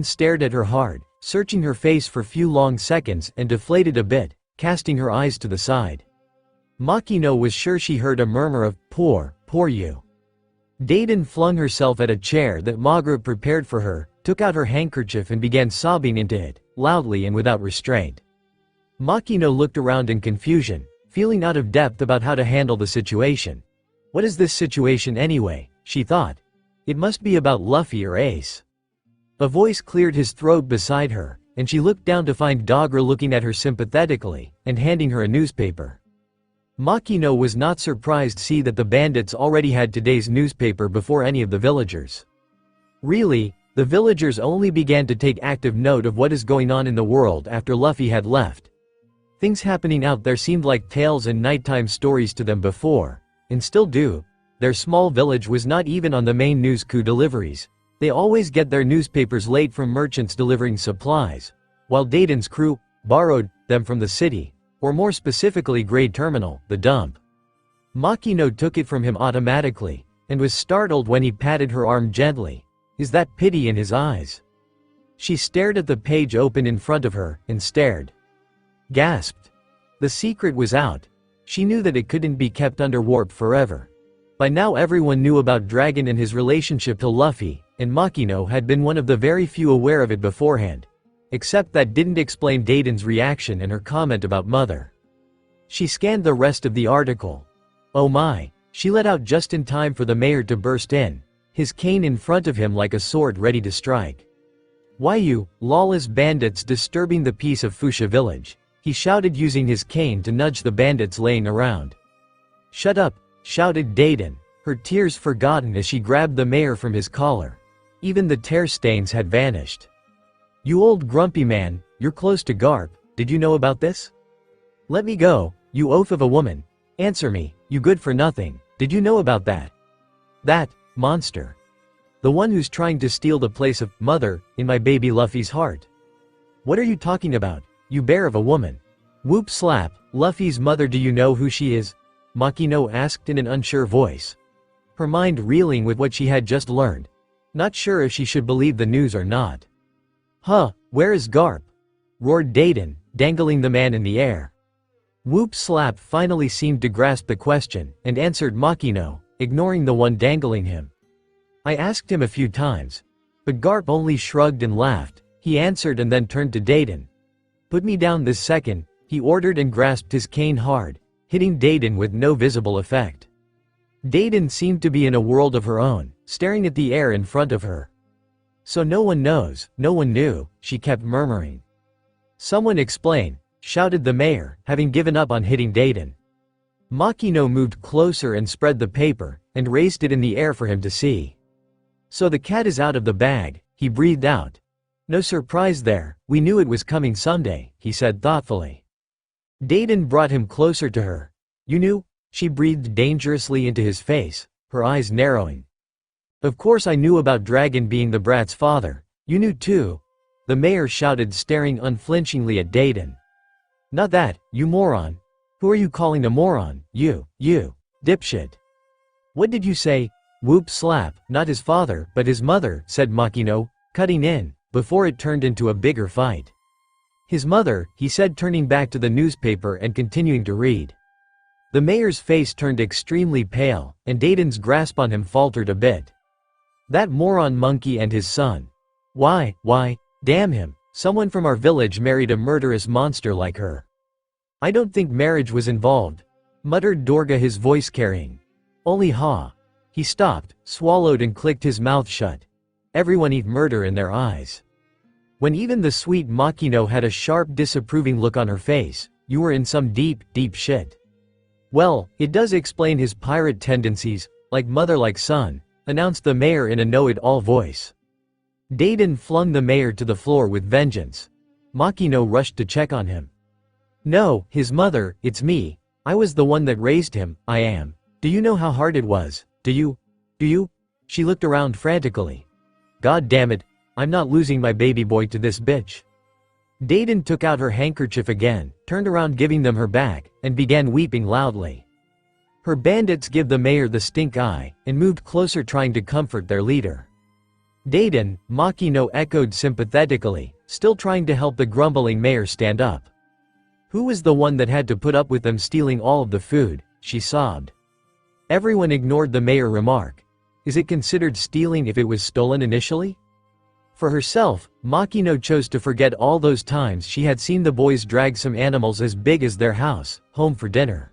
Daiden stared at her hard, searching her face for few long seconds and deflated a bit, casting her eyes to the side. Makino was sure she heard a murmur of, poor you. Daiden flung herself at a chair that Magra prepared for her, took out her handkerchief and began sobbing into it, loudly and without restraint. Makino looked around in confusion, feeling out of depth about how to handle the situation. What is this situation anyway, she thought. It must be about Luffy or Ace. A voice cleared his throat beside her, and she looked down to find Dogger looking at her sympathetically, and handing her a newspaper. Makino was not surprised to see that the bandits already had today's newspaper before any of the villagers. Really, the villagers only began to take active note of what is going on in the world after Luffy had left. Things happening out there seemed like tales and nighttime stories to them before, and still do. Their small village was not even on the main news coup deliveries. They always get their newspapers late from merchants delivering supplies, while Dayton's crew borrowed them from the city, or more specifically Grade Terminal, the dump. Makino took it from him automatically, and was startled when he patted her arm gently. Is that pity in his eyes? She stared at the page open in front of her, and stared. Gasped. The secret was out. She knew that it couldn't be kept under warp forever. By now everyone knew about Dragon and his relationship to Luffy, and Makino had been one of the very few aware of it beforehand. Except that didn't explain Dayton's reaction and her comment about Mother. She scanned the rest of the article. Oh my, she let out just in time for the mayor to burst in, his cane in front of him like a sword ready to strike. Why you, lawless bandits disturbing the peace of Fuchsia village, he shouted using his cane to nudge the bandits laying around. Shut up, shouted Dayton, her tears forgotten as she grabbed the mayor from his collar. Even the tear stains had vanished. You old grumpy man, you're close to Garp, did you know about this? Let me go, you oaf of a woman. Answer me, you good for nothing, did you know about that? That monster. The one who's trying to steal the place of Mother in my baby Luffy's heart. What are you talking about, you bear of a woman? Whoop slap, Luffy's mother, do you know who she is? Makino asked in an unsure voice. Her mind reeling with what she had just learned. Not sure if she should believe the news or not. Huh, where is Garp? Roared Dayton, dangling the man in the air. Whoop slap finally seemed to grasp the question, and answered Makino, ignoring the one dangling him. I asked him a few times. But Garp only shrugged and laughed. He answered and then turned to Dayton. Put me down this second, he ordered and grasped his cane hard, hitting Dayton with no visible effect. Dayton seemed to be in a world of her own, staring at the air in front of her. So no one knows, no one knew, she kept murmuring. Someone explain, shouted the mayor, having given up on hitting Dayton. Makino moved closer and spread the paper, and raised it in the air for him to see. So the cat is out of the bag, he breathed out. No surprise there, we knew it was coming someday, he said thoughtfully. Dayton brought him closer to her. You knew? She breathed dangerously into his face, her eyes narrowing. Of course I knew about Dragon being the brat's father. You knew too. The mayor shouted, staring unflinchingly at Dayton. Not that, you moron. Who are you calling a moron? You dipshit. What did you say? Whoop slap, not his father, but his mother, said Makino, cutting in, before it turned into a bigger fight. His mother, he said, turning back to the newspaper and continuing to read. The mayor's face turned extremely pale, and Dayton's grasp on him faltered a bit. That moron monkey and his son. Why, damn him, someone from our village married a murderous monster like her. I don't think marriage was involved, muttered Dorga, his voice carrying. Only ha. He stopped, swallowed and clicked his mouth shut. Everyone eat murder in their eyes. When even the sweet Makino had a sharp disapproving look on her face, you were in some deep shit. Well, it does explain his pirate tendencies, like mother like son, announced the mayor in a know-it-all voice. Dayton flung the mayor to the floor with vengeance. Makino rushed to check on him. No, his mother, it's me. I was the one that raised him, I am. Do you know how hard it was? Do you? She looked around frantically. God damn it, I'm not losing my baby boy to this bitch. Dayton took out her handkerchief again, turned around giving them her back, and began weeping loudly. Her bandits give the mayor the stink eye, and moved closer trying to comfort their leader. Dayton, Makino echoed sympathetically, still trying to help the grumbling mayor stand up. Who was the one that had to put up with them stealing all of the food, she sobbed. Everyone ignored the mayor remark. Is it considered stealing if it was stolen initially? For herself, Makino chose to forget all those times she had seen the boys drag some animals as big as their house, home for dinner.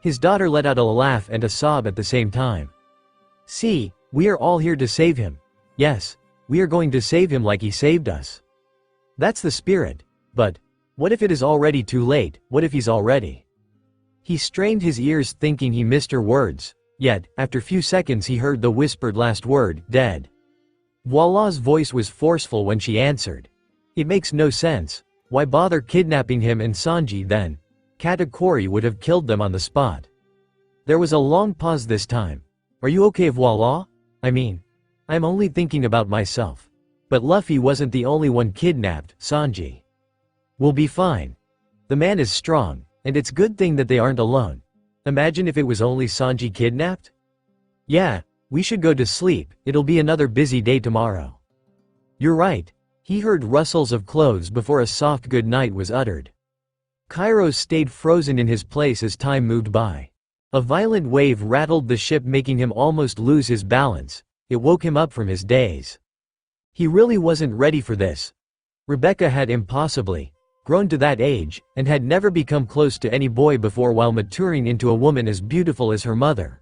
His daughter let out a laugh and a sob at the same time. "See, we are all here to save him. Yes, we are going to save him like he saved us. That's the spirit. But what if it is already too late? What if he's already?" He strained his ears thinking he missed her words, yet, after few seconds he heard the whispered last word, "dead." Voila's voice was forceful when she answered. "It makes no sense. Why bother kidnapping him and Sanji then? Katakuri would have killed them on the spot." There was a long pause this time. "Are you okay, Voila? I mean, I'm only thinking about myself. But Luffy wasn't the only one kidnapped, Sanji. We'll be fine. The man is strong, and it's good thing that they aren't alone. Imagine if it was only Sanji kidnapped? Yeah, we should go to sleep, it'll be another busy day tomorrow." "You're right." He heard rustles of clothes before a soft good night was uttered. Kairos stayed frozen in his place as time moved by. A violent wave rattled the ship, making him almost lose his balance. It woke him up from his daze. He really wasn't ready for this. Rebecca had impossibly grown to that age, and had never become close to any boy before while maturing into a woman as beautiful as her mother.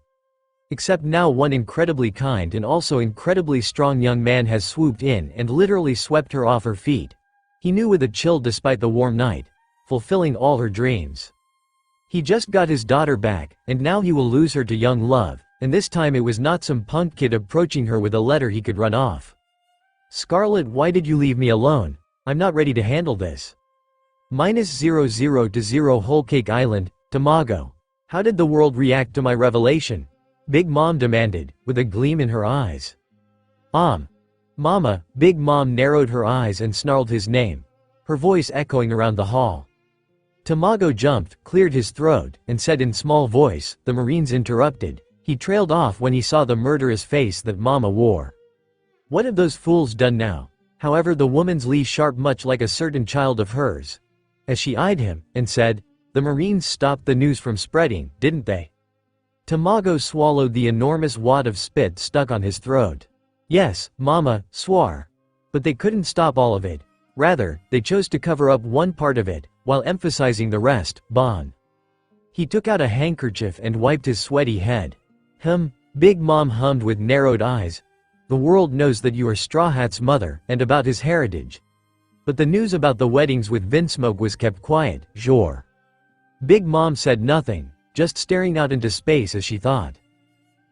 Except now one incredibly kind and also incredibly strong young man has swooped in and literally swept her off her feet. He knew with a chill despite the warm night, fulfilling all her dreams. He just got his daughter back, and now he will lose her to young love, and this time it was not some punk kid approaching her with a letter he could run off. "Scarlet, why did you leave me alone? I'm not ready to handle this." -00 to 0 Whole Cake Island, Tamago. How did the world react to my revelation? Big Mom demanded, with a gleam in her eyes. Mama, Big Mom narrowed her eyes and snarled his name, her voice echoing around the hall. Tamago jumped, cleared his throat, and said in small voice, "The Marines interrupted." He trailed off when he saw the murderous face that Mama wore. What have those fools done now? However, the woman's Lee sharp much like a certain child of hers. As she eyed him, and said, "The Marines stopped the news from spreading, didn't they?" Tamago swallowed the enormous wad of spit stuck on his throat. "Yes, Mama, swore. But they couldn't stop all of it. Rather, they chose to cover up one part of it, while emphasizing the rest, Bon." He took out a handkerchief and wiped his sweaty head. Big Mom hummed with narrowed eyes. "The world knows that you are Straw Hat's mother, and about his heritage. But the news about the weddings with Vinsmoke was kept quiet, sure." Big Mom said nothing, just staring out into space as she thought.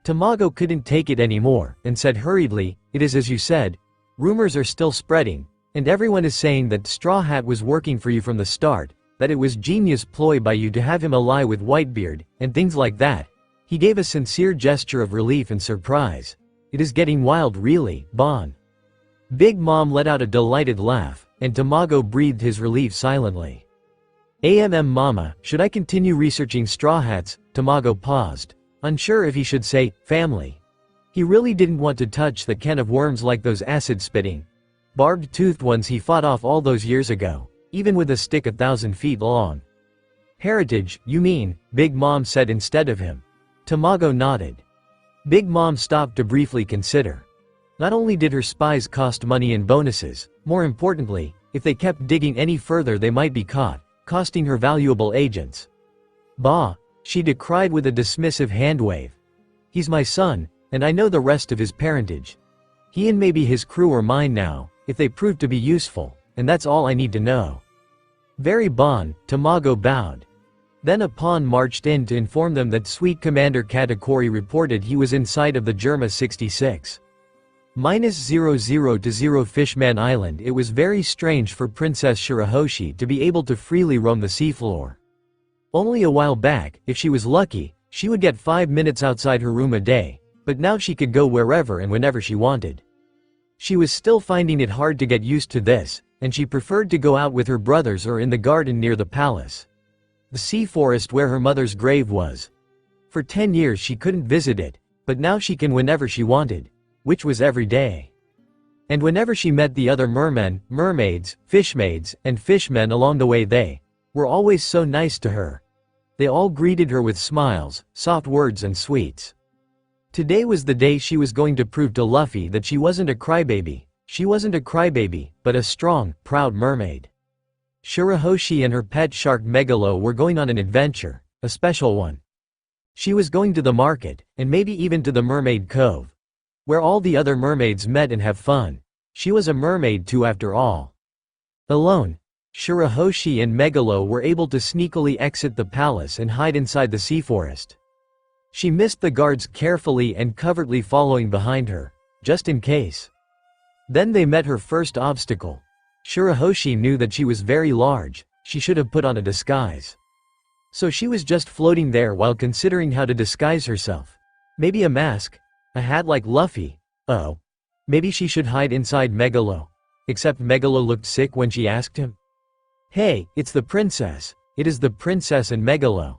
Tamago couldn't take it anymore, and said hurriedly, "It is as you said. Rumors are still spreading, and everyone is saying that Straw Hat was working for you from the start, that it was genius ploy by you to have him ally with Whitebeard, and things like that." He gave a sincere gesture of relief and surprise. "It is getting wild really, Bon." Big Mom let out a delighted laugh, and Tamago breathed his relief silently. Mama, should I continue researching Straw Hats?" Tamago paused, unsure if he should say, "family." He really didn't want to touch the can of worms like those acid-spitting, barbed-toothed ones he fought off all those years ago, even with a stick 1,000 feet long. "Heritage, you mean," Big Mom said instead of him. Tamago nodded. Big Mom stopped to briefly consider. Not only did her spies cost money and bonuses, more importantly, if they kept digging any further they might be caught, costing her valuable agents. "Bah," she decried with a dismissive handwave. "He's my son, and I know the rest of his parentage. He and maybe his crew are mine now, if they prove to be useful, and that's all I need to know." "Very bon," Tamago bowed. Then a pawn marched in to inform them that Sweet Commander Katakuri reported he was inside of the Germa 66. -00 to 0 Fishman Island. It was very strange for Princess Shirahoshi to be able to freely roam the seafloor. Only a while back, if she was lucky, she would get 5 minutes outside her room a day, but now she could go wherever and whenever she wanted. She was still finding it hard to get used to this, and she preferred to go out with her brothers or in the garden near the palace. The sea forest where her mother's grave was. For 10 years she couldn't visit it, but now she can whenever she wanted, which was every day. And whenever she met the other mermen, mermaids, fishmaids, and fishmen along the way, they were always so nice to her. They all greeted her with smiles, soft words and sweets. Today was the day she was going to prove to Luffy that she wasn't a crybaby. She wasn't a crybaby, but a strong, proud mermaid. Shirahoshi and her pet shark Megalo were going on an adventure, a special one. She was going to the market, and maybe even to the Mermaid Cove, where all the other mermaids met and have fun. She was a mermaid too after all. Alone, Shirahoshi and Megalo were able to sneakily exit the palace and hide inside the sea forest. She missed the guards carefully and covertly following behind her, just in case. Then they met her first obstacle. Shirahoshi knew that she was very large, she should have put on a disguise. So she was just floating there while considering how to disguise herself. Maybe a mask? A hat like Luffy? Oh. Maybe she should hide inside Megalo. Except Megalo looked sick when she asked him. Hey, it's the princess. It is the princess and Megalo.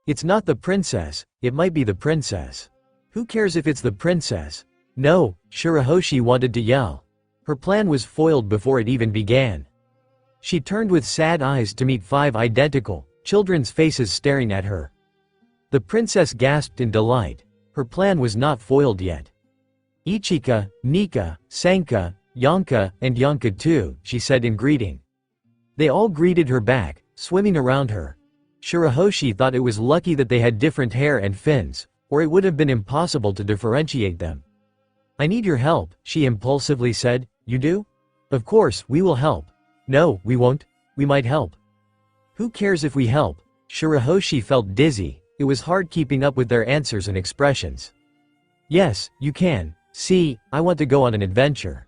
It's not the princess, it might be the princess. Who cares if it's the princess? No, Shirahoshi wanted to yell. Her plan was foiled before it even began. She turned with sad eyes to meet 5 identical, children's faces staring at her. The princess gasped in delight. Her plan was not foiled yet. Ichika, Nika, Sanka, Yonka, and Yonka too, she said in greeting. They all greeted her back, swimming around her. Shirahoshi thought it was lucky that they had different hair and fins, or it would have been impossible to differentiate them. I need your help, she impulsively said. You do? Of course, we will help. No, we won't. We might help. Who cares if we help? Shirahoshi felt dizzy. It was hard keeping up with their answers and expressions. Yes, you can. See, I want to go on an adventure.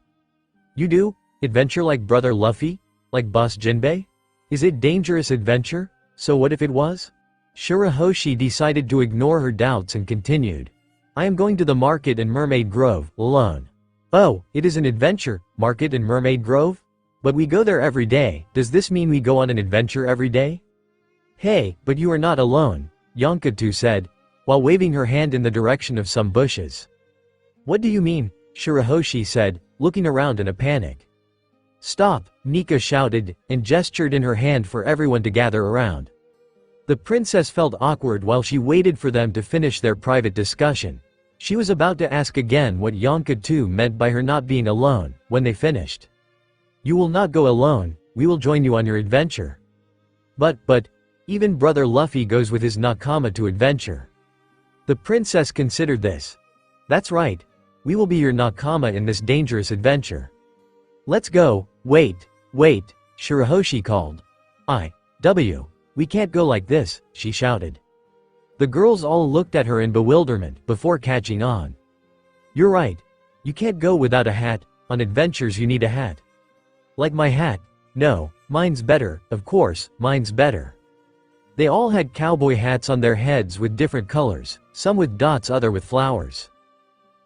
You do? Adventure like Brother Luffy? Like Boss Jinbei? Is it dangerous adventure? So what if it was? Shirahoshi decided to ignore her doubts and continued. I am going to the market in Mermaid Grove, alone. Oh, it is an adventure, market in Mermaid Grove? But we go there every day, does this mean we go on an adventure every day? Hey, but you are not alone, Yonkatu said, while waving her hand in the direction of some bushes. What do you mean? Shirahoshi said, looking around in a panic. Stop, Nika shouted, and gestured in her hand for everyone to gather around. The princess felt awkward while she waited for them to finish their private discussion. She was about to ask again what Yonkatu meant by her not being alone, when they finished. You will not go alone, we will join you on your adventure. But, even Brother Luffy goes with his nakama to adventure. The princess considered this. That's right, we will be your nakama in this dangerous adventure. Let's go, wait, Shirahoshi called. We can't go like this, she shouted. The girls all looked at her in bewilderment before catching on. You're right. You can't go without a hat, on adventures you need a hat. Like my hat? No, mine's better, of course, mine's better. They all had cowboy hats on their heads with different colors, some with dots, other with flowers.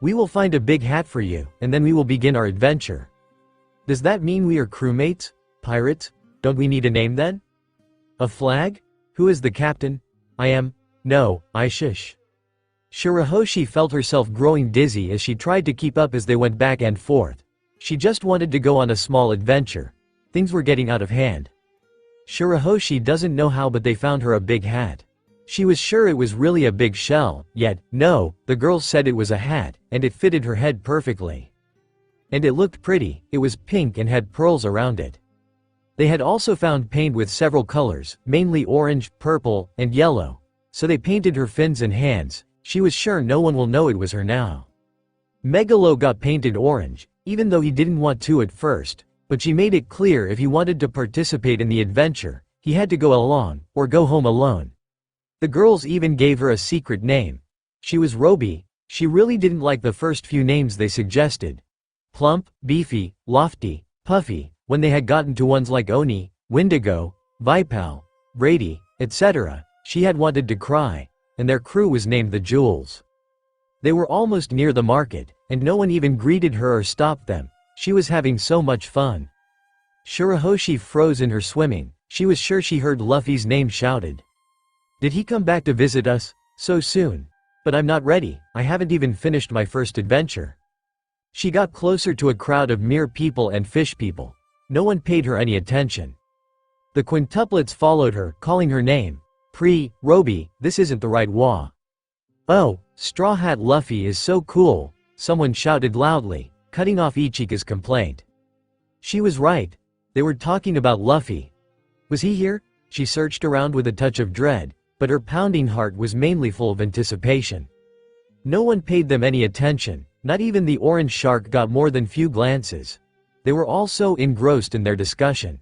We will find a big hat for you, and then we will begin our adventure. Does that mean we are crewmates? Pirates? Don't we need a name then? A flag? Who is the captain? I am. No, I shush. Shirahoshi felt herself growing dizzy as she tried to keep up as they went back and forth. She just wanted to go on a small adventure. Things were getting out of hand. Shirahoshi doesn't know how, but they found her a big hat. She was sure it was really a big shell, yet, no, the girls said it was a hat, and it fitted her head perfectly. And it looked pretty, it was pink and had pearls around it. They had also found paint with several colors, mainly orange, purple, and yellow. So they painted her fins and hands. She was sure no one will know it was her now. Megalo got painted orange, even though he didn't want to at first, but she made it clear if he wanted to participate in the adventure, he had to go along, or go home alone. The girls even gave her a secret name. She was Roby. She really didn't like the first few names they suggested. Plump, Beefy, Lofty, Puffy, when they had gotten to ones like Oni, Windigo, Vipal, Brady, etc., she had wanted to cry, and their crew was named the Jewels. They were almost near the market, and no one even greeted her or stopped them. She was having so much fun. Shirahoshi froze in her swimming. She was sure she heard Luffy's name shouted. Did he come back to visit us? So soon? But I'm not ready, I haven't even finished my first adventure. She got closer to a crowd of mere people and fish people. No one paid her any attention. The quintuplets followed her, calling her name. Roby, this isn't the right wa. Oh, Straw Hat Luffy is so cool, someone shouted loudly, cutting off Ichika's complaint. She was right. They were talking about Luffy. Was he here? She searched around with a touch of dread. but her pounding heart was mainly full of anticipation. No one paid them any attention, not even the orange shark got more than few glances. They were all so engrossed in their discussion.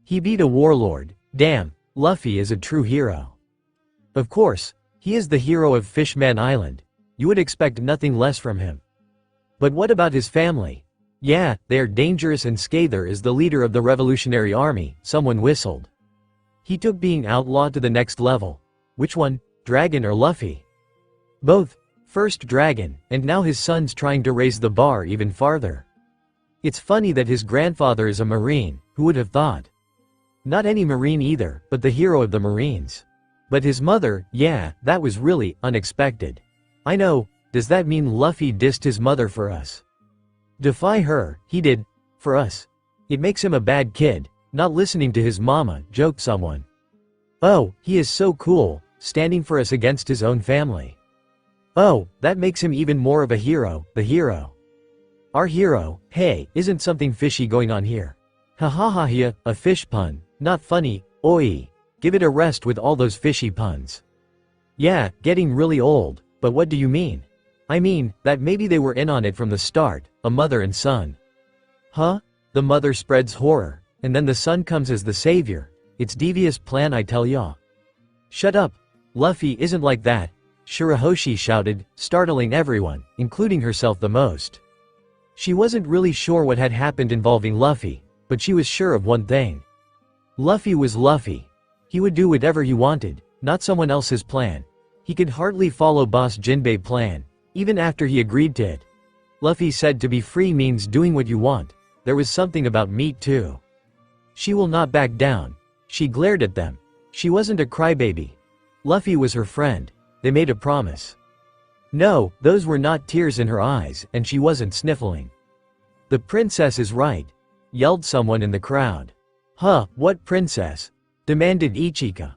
He beat a warlord. Damn, Luffy is a true hero. Of course, he is the hero of Fishman Island. You would expect nothing less from him. But what about his family? Yeah, they are dangerous, and Scather is the leader of the Revolutionary Army, someone whistled. He took being outlawed to the next level. Which one, Dragon or Luffy? Both. First Dragon, and now his son's trying to raise the bar even farther. It's funny that his grandfather is a Marine, who would have thought? Not any Marine either, but the hero of the Marines. But his mother, yeah, that was really unexpected. I know, does that mean Luffy dissed his mother for us? Defy her, he did, for us. It makes him a bad kid, not listening to his mama, joked someone. Oh, he is so cool, standing for us against his own family. Oh, that makes him even more of a hero, the hero. Our hero, hey, isn't something fishy going on here? Ha ha ha ha, a fish pun, not funny, oi. Give it a rest with all those fishy puns. Yeah, getting really old, but what do you mean? I mean, that maybe they were in on it from the start, a mother and son. Huh? The mother spreads horror, and then the son comes as the savior. It's devious plan, I tell ya. Shut up. Luffy isn't like that, Shirahoshi shouted, startling everyone, including herself the most. She wasn't really sure what had happened involving Luffy, but she was sure of one thing. Luffy was Luffy. He would do whatever he wanted, not someone else's plan. He could hardly follow Boss Jinbei's plan, even after he agreed to it. Luffy said to be free means doing what you want. There was something about meat too. She will not back down. She glared at them. She wasn't a crybaby. Luffy was her friend. They made a promise. No, those were not tears in her eyes, and she wasn't sniffling. The princess is right, yelled someone in the crowd. Huh, what princess? Demanded Ichika.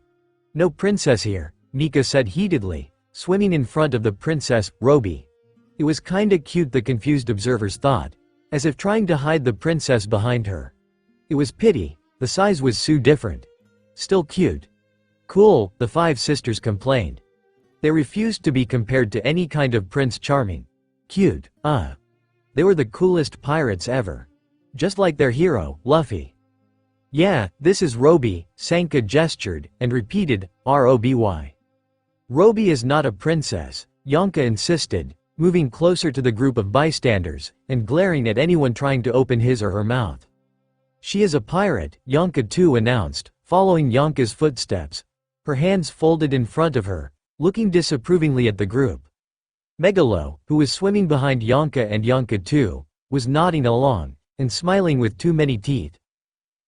No princess here, Nika said heatedly, swimming in front of the princess, Roby. It was kinda cute, the confused observers thought, as if trying to hide the princess behind her. It was pity, the size was so different. Still cute. Cool, the five sisters complained. They refused to be compared to any kind of Prince Charming. Cute, They were the coolest pirates ever. Just like their hero, Luffy. Yeah, this is Roby, Sanka gestured, and repeated, Roby. Roby is not a princess, Yonka insisted, moving closer to the group of bystanders, and glaring at anyone trying to open his or her mouth. She is a pirate, Yonka too announced, following Yonka's footsteps, her hands folded in front of her, looking disapprovingly at the group. Megalo, who was swimming behind Yonka and Yonka too, was nodding along, and smiling with too many teeth.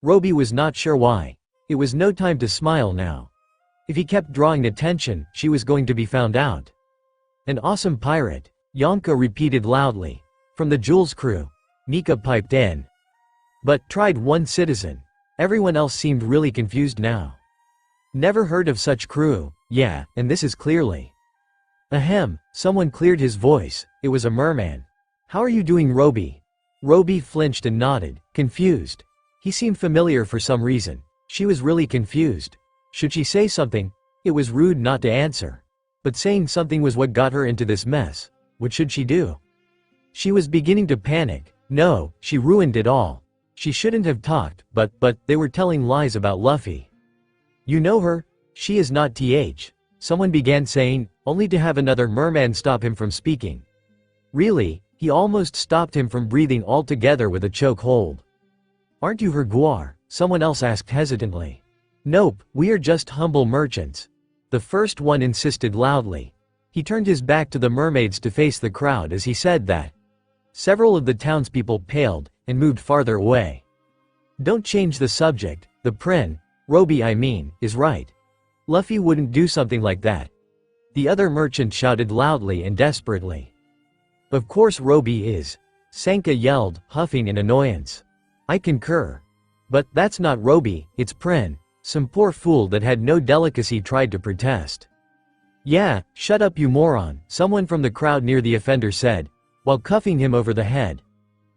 Roby was not sure why. It was no time to smile now. If he kept drawing attention, she was going to be found out. An awesome pirate, Yonka repeated loudly. From the Jules crew, Nika piped in. But tried one citizen. Everyone else seemed really confused now. Never heard of such crew, yeah, and this is clearly. Ahem, someone cleared his voice, it was a merman. How are you doing, Roby? Roby flinched and nodded, confused. He seemed familiar for some reason. She was really confused. Should she say something? It was rude not to answer. But saying something was what got her into this mess. What should she do? She was beginning to panic. No, she ruined it all. She shouldn't have talked, but they were telling lies about Luffy. You know her? She is not th. Someone began saying, only to have another merman stop him from speaking. Really, he almost stopped him from breathing altogether with a choke hold. Aren't you her Guar? Someone else asked hesitantly. Nope, we are just humble merchants. The first one insisted loudly. He turned his back to the mermaids to face the crowd as he said that. Several of the townspeople paled, and moved farther away. Don't change the subject, the Roby I mean, is right. Luffy wouldn't do something like that. The other merchant shouted loudly and desperately. Of course Roby is. Sanka yelled, huffing in annoyance. I concur. But that's not Roby, it's some poor fool that had no delicacy tried to protest. Yeah, shut up you moron, someone from the crowd near the offender said, while cuffing him over the head.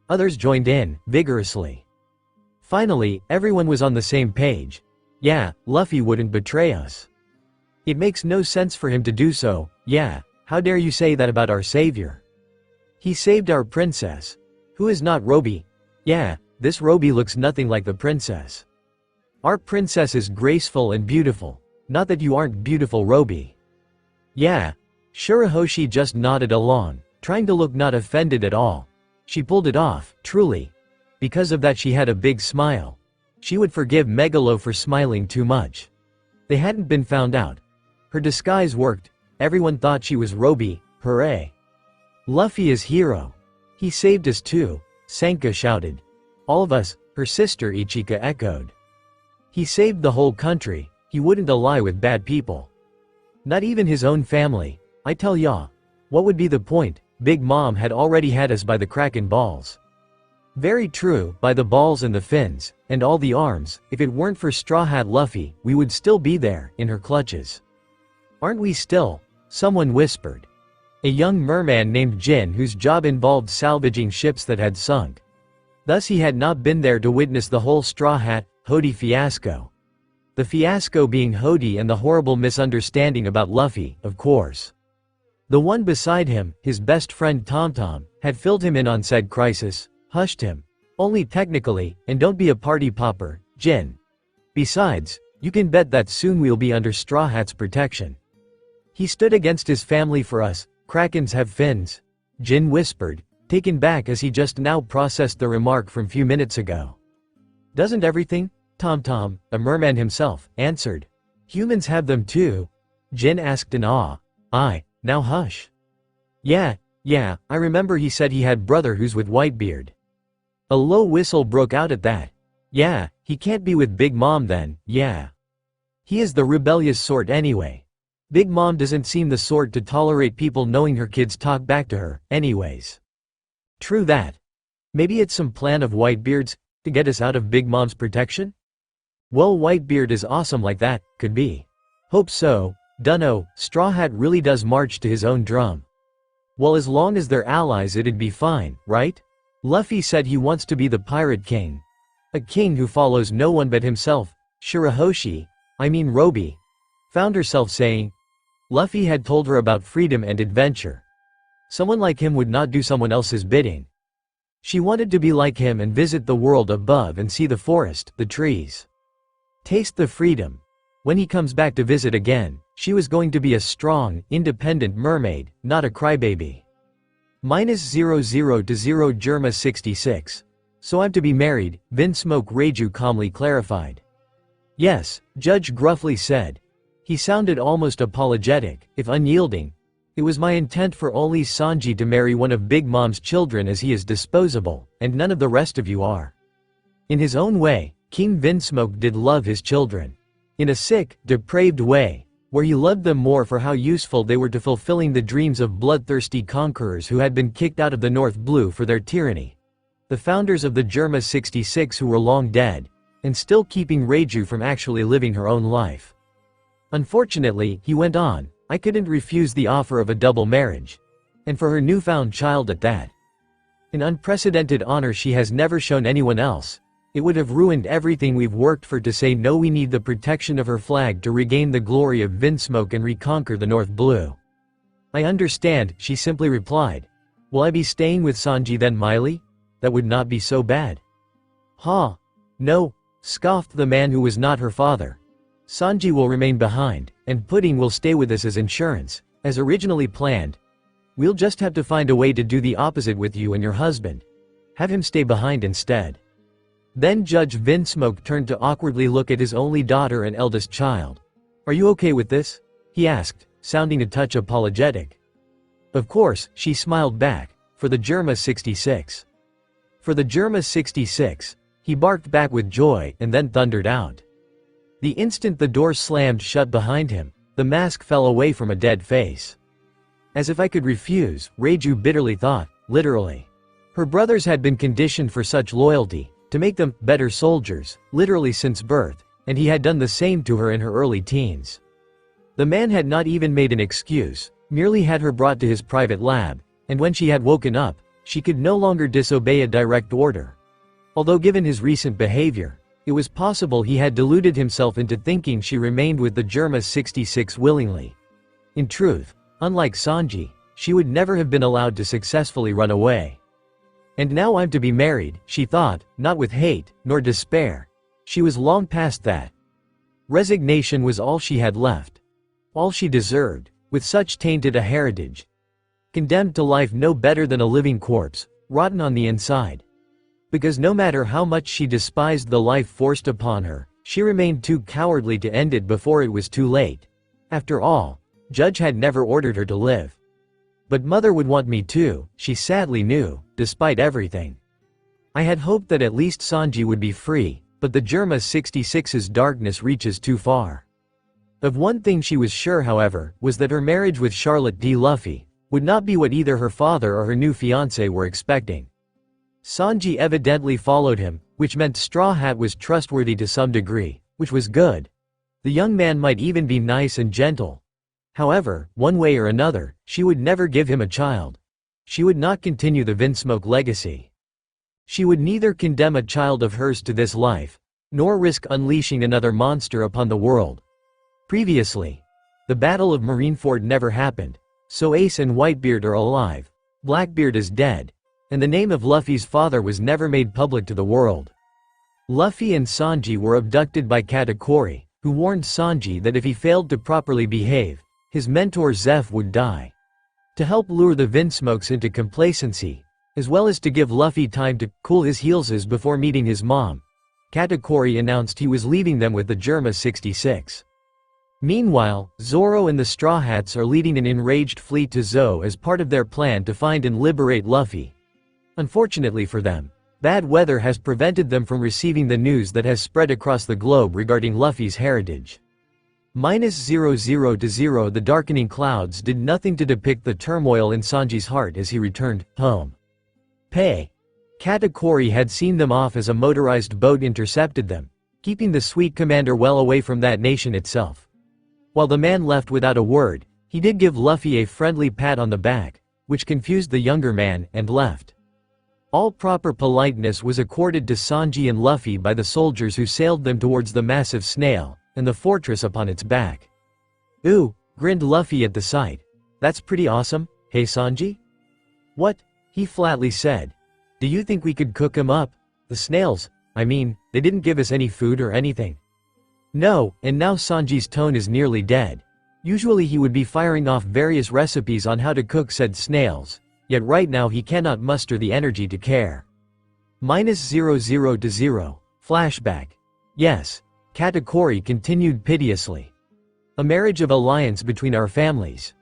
Others joined in, vigorously. Finally, everyone was on the same page. Yeah, Luffy wouldn't betray us. It makes no sense for him to do so. Yeah, how dare you say that about our savior? He saved our princess. Who is not Roby? Yeah, this Roby looks nothing like the princess. Our princess is graceful and beautiful. Not that you aren't beautiful, Roby. Yeah. Shirahoshi just nodded along, trying to look not offended at all. She pulled it off, truly. Because of that she had a big smile. She would forgive Megalo for smiling too much. They hadn't been found out. Her disguise worked. Everyone thought she was Roby. Hooray. Luffy is hero. He saved us too, Sanka shouted. All of us, her sister Ichika echoed. He saved the whole country. He wouldn't ally with bad people. Not even his own family. I tell ya. What would be the point? Big Mom had already had us by the kraken balls. Very true, by the balls and the fins, and all the arms. If it weren't for Straw Hat Luffy, we would still be there, in her clutches. Aren't we still? Someone whispered. A young merman named Jin whose job involved salvaging ships that had sunk. Thus he had not been there to witness the whole Straw Hat, Hody fiasco. The fiasco being Hody and the horrible misunderstanding about Luffy, of course. The one beside him, his best friend Tom Tom, had filled him in on said crisis, hushed him. Only technically, and don't be a party popper, Jin. Besides, you can bet that soon we'll be under Straw Hat's protection. He stood against his family for us. Krakens have fins. Jin whispered, taken back as he just now processed the remark from few minutes ago. Doesn't everything? Tom Tom, a merman himself, answered. Humans have them too. Jin asked in awe. Now hush. Yeah, I remember he said he had brother who's with Whitebeard. A low whistle broke out at that. Yeah, he can't be with Big Mom then, yeah. He is the rebellious sort anyway. Big Mom doesn't seem the sort to tolerate people knowing her kids talk back to her, anyways. True that. Maybe it's some plan of Whitebeard's, to get us out of Big Mom's protection? Well, Whitebeard is awesome like that, could be. Hope so. Dunno, Straw Hat really does march to his own drum. Well, as long as they're allies it'd be fine, right? Luffy said he wants to be the Pirate King. A king who follows no one but himself. Shirahoshi, Roby, found herself saying. Luffy had told her about freedom and adventure. Someone like him would not do someone else's bidding. She wanted to be like him and visit the world above and see the forest, the trees. Taste the freedom. When he comes back to visit again, she was going to be a strong, independent mermaid, not a crybaby. -00 to 0 Germa 66. So I'm to be married, Vinsmoke Reiju calmly clarified. Yes, Judge gruffly said. He sounded almost apologetic, if unyielding. It was my intent for only Sanji to marry one of Big Mom's children as he is disposable, and none of the rest of you are. In his own way, King Vinsmoke did love his children. In a sick, depraved way, where he loved them more for how useful they were to fulfilling the dreams of bloodthirsty conquerors who had been kicked out of the North Blue for their tyranny. The founders of the Germa 66 who were long dead, and still keeping Reiju from actually living her own life. Unfortunately, he went on, I couldn't refuse the offer of a double marriage. And for her newfound child at that. An unprecedented honor she has never shown anyone else. It would have ruined everything we've worked for to say no, we need the protection of her flag to regain the glory of Vinsmoke and reconquer the North Blue. I understand, she simply replied. Will I be staying with Sanji then, Miley? That would not be so bad. Ha! No, scoffed the man who was not her father. Sanji will remain behind, and Pudding will stay with us as insurance, as originally planned. We'll just have to find a way to do the opposite with you and your husband. Have him stay behind instead. Then Judge Vinsmoke turned to awkwardly look at his only daughter and eldest child. Are you okay with this? He asked, sounding a touch apologetic. Of course, she smiled back, for the Germa 66. For the Germa 66, he barked back with joy and then thundered out. The instant the door slammed shut behind him, the mask fell away from a dead face. As if I could refuse, Reiju bitterly thought, literally. Her brothers had been conditioned for such loyalty, to make them better soldiers, literally since birth, and he had done the same to her in her early teens. The man had not even made an excuse, merely had her brought to his private lab, and when she had woken up, she could no longer disobey a direct order. Although given his recent behavior, It was possible he had deluded himself into thinking she remained with the Germa 66 willingly. In truth, unlike Sanji, she would never have been allowed to successfully run away. And now I'm to be married, she thought, not with hate, nor despair. She was long past that. Resignation was all she had left. All she deserved, with such tainted a heritage. Condemned to life no better than a living corpse, rotten on the inside. Because no matter how much she despised the life forced upon her, she remained too cowardly to end it before it was too late. After all, Judge had never ordered her to live. But mother would want me too, she sadly knew, despite everything. I had hoped that at least Sanji would be free, but the Germa 66's darkness reaches too far. Of one thing she was sure, however, was that her marriage with Charlotte D. Luffy would not be what either her father or her new fiancé were expecting. Sanji evidently followed him, which meant Straw Hat was trustworthy to some degree, which was good. The young man might even be nice and gentle. However, one way or another, she would never give him a child. She would not continue the Vinsmoke legacy. She would neither condemn a child of hers to this life, nor risk unleashing another monster upon the world. Previously, the Battle of Marineford never happened, so Ace and Whitebeard are alive, Blackbeard is dead, and the name of Luffy's father was never made public to the world. Luffy and Sanji were abducted by Katakuri, who warned Sanji that if he failed to properly behave, his mentor Zeph would die. To help lure the Vinsmokes into complacency, as well as to give Luffy time to cool his heelses before meeting his mom, Katakuri announced he was leaving them with the Germa 66. Meanwhile, Zoro and the Straw Hats are leading an enraged fleet to Zou as part of their plan to find and liberate Luffy. Unfortunately for them, bad weather has prevented them from receiving the news that has spread across the globe regarding Luffy's heritage. -00 to 0. The darkening clouds did nothing to depict the turmoil in Sanji's heart as he returned home. Katakuri had seen them off as a motorized boat intercepted them, keeping the sweet commander well away from that nation itself. While the man left without a word, he did give Luffy a friendly pat on the back, which confused the younger man, and left. All proper politeness was accorded to Sanji and Luffy by the soldiers who sailed them towards the massive snail, and the fortress upon its back. "Ooh," grinned Luffy at the sight. "That's pretty awesome, hey Sanji?" "What?" he flatly said. "Do you think we could cook 'em up? The snails, I mean, they didn't give us any food or anything." "No," and now Sanji's tone is nearly dead. Usually he would be firing off various recipes on how to cook said snails, yet right now he cannot muster the energy to care. -00 to 0. Flashback. Yes. Katakuri continued piteously. "A marriage of alliance between our families.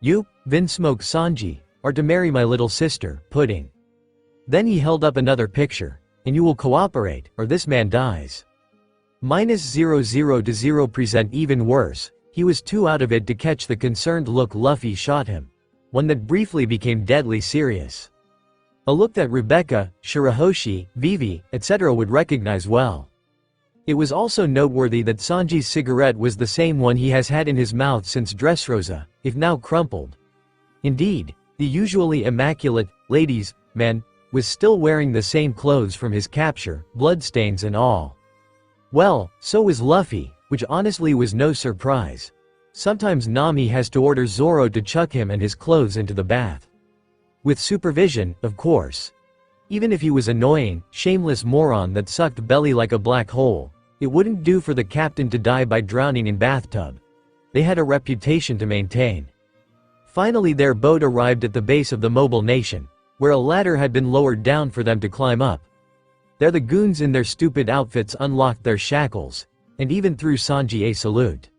You, Vinsmoke Sanji, are to marry my little sister, Pudding." Then he held up another picture. "And you will cooperate, or this man dies." -00 to 0 present even worse. He was too out of it to catch the concerned look Luffy shot him. One that briefly became deadly serious. A look that Rebecca, Shirahoshi, Vivi, etc. would recognize well. It was also noteworthy that Sanji's cigarette was the same one he has had in his mouth since Dressrosa, if now crumpled. Indeed, the usually immaculate, ladies' man, was still wearing the same clothes from his capture, bloodstains and all. Well, so was Luffy, which honestly was no surprise. Sometimes Nami has to order Zoro to chuck him and his clothes into the bath. With supervision, of course. Even if he was annoying, shameless moron that sucked belly like a black hole, it wouldn't do for the captain to die by drowning in bathtub. They had a reputation to maintain. Finally their boat arrived at the base of the mobile nation, where a ladder had been lowered down for them to climb up. There the goons in their stupid outfits unlocked their shackles, and even threw Sanji a salute.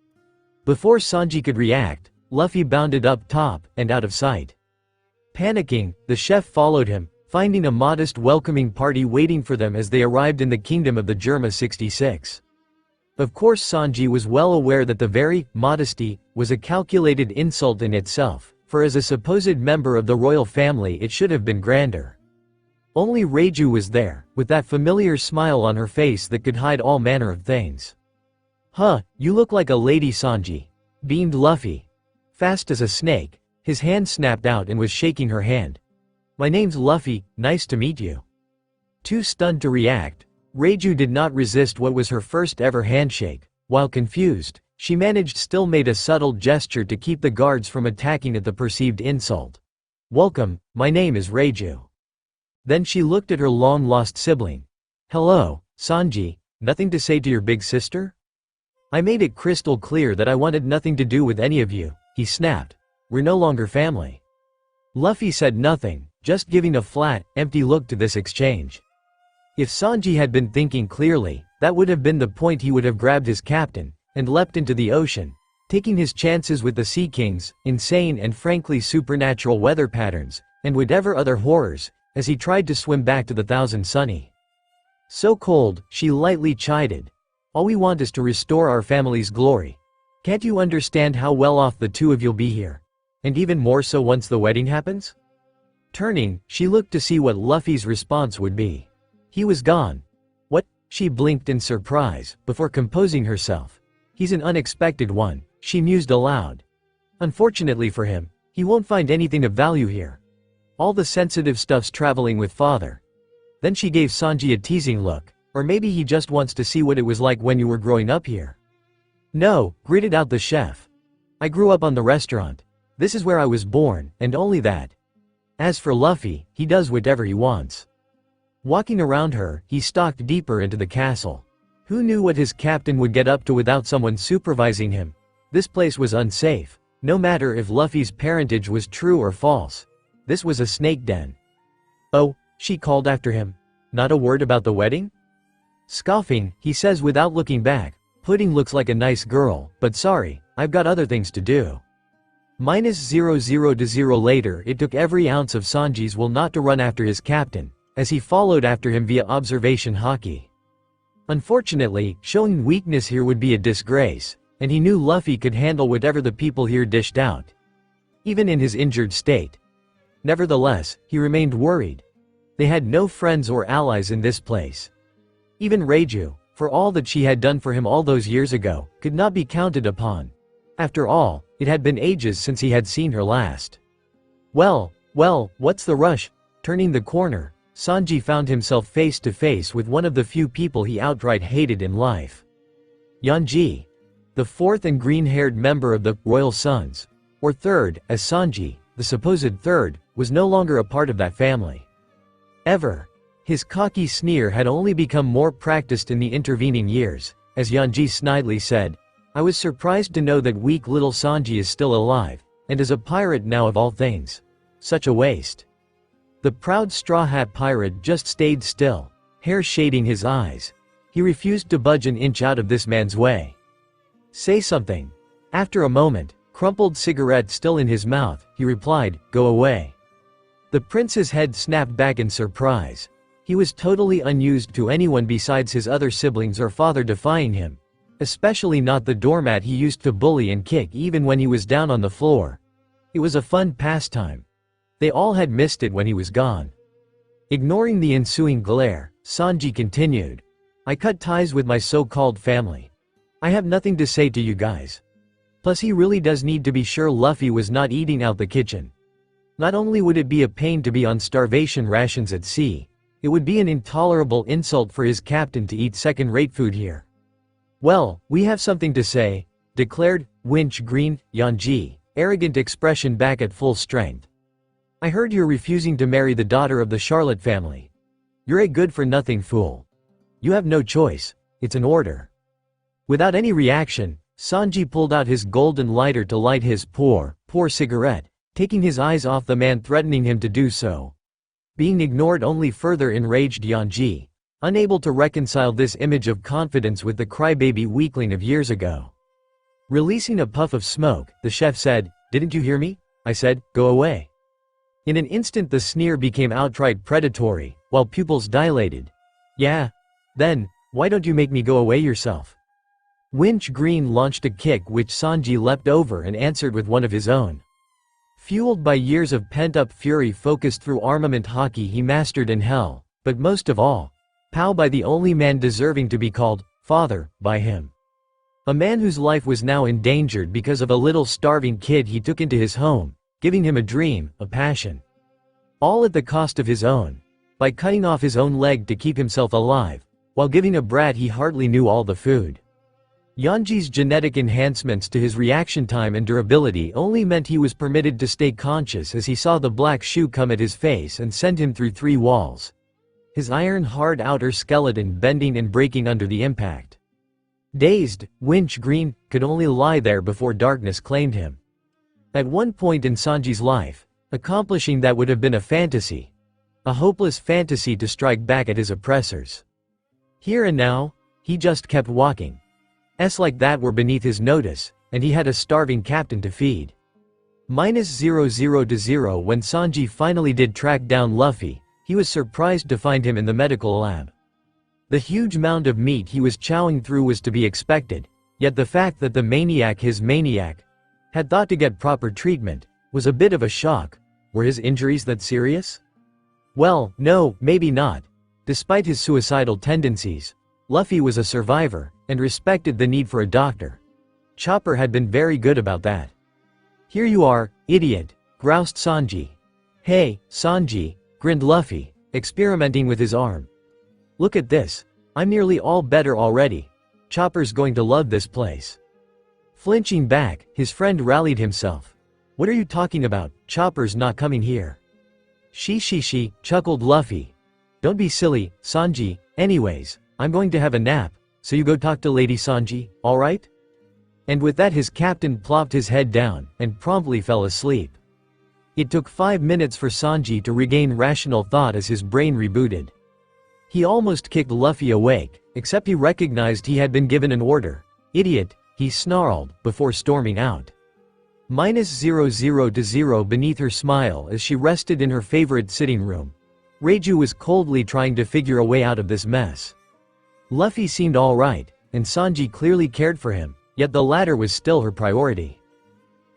Before Sanji could react, Luffy bounded up top and out of sight. Panicking, the chef followed him, finding a modest welcoming party waiting for them as they arrived in the kingdom of the Germa 66. Of course Sanji was well aware that the very modesty was a calculated insult in itself, for as a supposed member of the royal family it should have been grander. Only Reiju was there, with that familiar smile on her face that could hide all manner of things. "Huh, you look like a lady Sanji," beamed Luffy. Fast as a snake, his hand snapped out and was shaking her hand. "My name's Luffy, nice to meet you." Too stunned to react, Reiju did not resist what was her first ever handshake. While confused, she still made a subtle gesture to keep the guards from attacking at the perceived insult. "Welcome, my name is Reiju." Then she looked at her long-lost sibling. "Hello, Sanji, nothing to say to your big sister?" "I made it crystal clear that I wanted nothing to do with any of you," he snapped. "We're no longer family." Luffy said nothing, just giving a flat, empty look to this exchange. If Sanji had been thinking clearly, that would have been the point. He would have grabbed his captain and leapt into the ocean, taking his chances with the Sea King's insane and frankly supernatural weather patterns, and whatever other horrors, as he tried to swim back to the Thousand Sunny. "So cold," she lightly chided. "All we want is to restore our family's glory. Can't you understand how well off the two of you'll be here? And even more so once the wedding happens?" Turning, she looked to see what Luffy's response would be. He was gone. "What?" She blinked in surprise, before composing herself. "He's an unexpected one," she mused aloud. "Unfortunately for him, he won't find anything of value here. All the sensitive stuff's traveling with father." Then she gave Sanji a teasing look. "Or maybe he just wants to see what it was like when you were growing up here." "No," gritted out the chef. "I grew up on the restaurant. This is where I was born, and only that. As for Luffy, he does whatever he wants." Walking around her, he stalked deeper into the castle. Who knew what his captain would get up to without someone supervising him? This place was unsafe, no matter if Luffy's parentage was true or false. This was a snake den. "Oh," she called after him. "Not a word about the wedding?" Scoffing, he says without looking back, "Pudding looks like a nice girl, but sorry, I've got other things to do." -0 later, it took every ounce of Sanji's will not to run after his captain, as he followed after him via observation haki. Unfortunately, showing weakness here would be a disgrace, and he knew Luffy could handle whatever the people here dished out, even in his injured state. Nevertheless, he remained worried. They had no friends or allies in this place. Even Reiju, for all that she had done for him all those years ago, could not be counted upon. After all, it had been ages since he had seen her last. Well, what's the rush? Turning the corner, Sanji found himself face to face with one of the few people he outright hated in life. Yanji, the fourth and green-haired member of the Royal Sons, or third, as Sanji, the supposed third, was no longer a part of that family. Ever. His cocky sneer had only become more practiced in the intervening years, as Yanji snidely said, "I was surprised to know that weak little Sanji is still alive, and is a pirate now of all things. Such a waste." The proud Straw Hat pirate just stayed still, hair shading his eyes. He refused to budge an inch out of this man's way. "Say something." After a moment, crumpled cigarette still in his mouth, he replied, "Go away." The prince's head snapped back in surprise. He was totally unused to anyone besides his other siblings or father defying him, especially not the doormat he used to bully and kick even when he was down on the floor. It was a fun pastime. They all had missed it when he was gone. Ignoring the ensuing glare, Sanji continued, "I cut ties with my so-called family. I have nothing to say to you guys. Plus he really does need to be sure Luffy was not eating out the kitchen. Not only would it be a pain to be on starvation rations at sea, it would be an intolerable insult for his captain to eat second-rate food here." "Well, we have something to say," declared Winch Green Yanji, arrogant expression back at full strength. "I heard you're refusing to marry the daughter of the Charlotte family. You're a good-for-nothing fool. You have no choice, it's an order." Without any reaction, Sanji pulled out his golden lighter to light his poor cigarette, taking his eyes off the man threatening him to do so. Being ignored only further enraged Yanji, unable to reconcile this image of confidence with the crybaby weakling of years ago. Releasing a puff of smoke, the chef said, "Didn't you hear me? I said, go away." In an instant the sneer became outright predatory, while pupils dilated. "Yeah? Then, why don't you make me go away yourself?" Winch Green launched a kick which Sanji leapt over and answered with one of his own. Fueled by years of pent-up fury focused through armament haki he mastered in hell, but most of all, pow by the only man deserving to be called father by him. A man whose life was now endangered because of a little starving kid he took into his home, giving him a dream, a passion. All at the cost of his own. By cutting off his own leg to keep himself alive, While giving a brat he hardly knew all the food. Yanji's genetic enhancements to his reaction time and durability only meant he was permitted to stay conscious as he saw the black shoe come at his face and send him through 3 walls. His iron-hard outer skeleton bending and breaking under the impact. Dazed, Winch Green could only lie there before darkness claimed him. At one point in Sanji's life, accomplishing that would have been a fantasy. A hopeless fantasy to strike back at his oppressors. Here and now, he just kept walking. Like that were beneath his notice, and he had a starving captain to feed. -00 when Sanji finally did track down Luffy, he was surprised to find him in the medical lab. The huge mound of meat he was chowing through was to be expected, yet the fact that the maniac had thought to get proper treatment, was a bit of a shock. Were his injuries that serious? Well, no, maybe not. Despite his suicidal tendencies, Luffy was a survivor, and respected the need for a doctor. Chopper had been very good about that. "Here you are, idiot," groused Sanji. "Hey, Sanji," grinned Luffy, experimenting with his arm. "Look at this. I'm nearly all better already. Chopper's going to love this place." Flinching back, his friend rallied himself. "What are you talking about? Chopper's not coming here." She, chuckled Luffy. "Don't be silly, Sanji. Anyways, I'm going to have a nap, so you go talk to Lady Sanji, alright?" And with that his captain plopped his head down, and promptly fell asleep. It took 5 minutes for Sanji to regain rational thought as his brain rebooted. He almost kicked Luffy awake, except he recognized he had been given an order. "Idiot," he snarled, before storming out. -00 beneath her smile as she rested in her favorite sitting room. Reiju was coldly trying to figure a way out of this mess. Luffy seemed alright, and Sanji clearly cared for him, yet the latter was still her priority.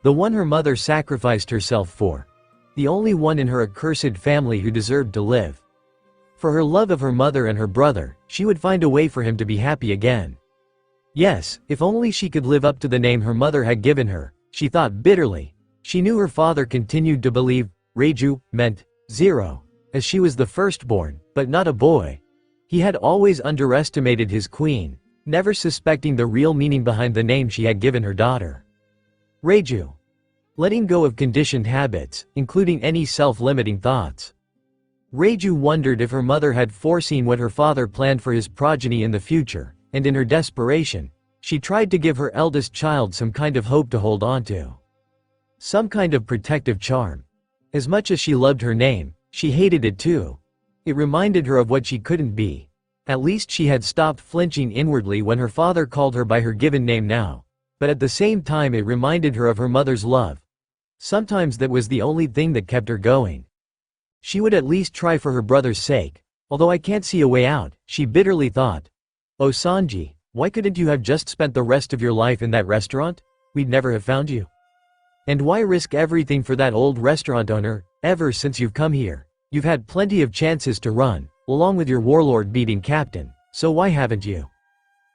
The one her mother sacrificed herself for. The only one in her accursed family who deserved to live. For her love of her mother and her brother, she would find a way for him to be happy again. Yes, if only she could live up to the name her mother had given her, she thought bitterly. She knew her father continued to believe Reiju meant 0, as she was the firstborn, but not a boy. He had always underestimated his queen, never suspecting the real meaning behind the name she had given her daughter. Reiju. Letting go of conditioned habits, including any self-limiting thoughts. Reiju wondered if her mother had foreseen what her father planned for his progeny in the future, and in her desperation, she tried to give her eldest child some kind of hope to hold on to. Some kind of protective charm. As much as she loved her name, she hated it too. It reminded her of what she couldn't be. At least she had stopped flinching inwardly when her father called her by her given name now. But at the same time it reminded her of her mother's love. Sometimes that was the only thing that kept her going. She would at least try for her brother's sake. Although I can't see a way out, she bitterly thought. Oh Sanji, why couldn't you have just spent the rest of your life in that restaurant? We'd never have found you. And why risk everything for that old restaurant owner? Ever since you've come here, you've had plenty of chances to run, along with your warlord-beating captain, so why haven't you?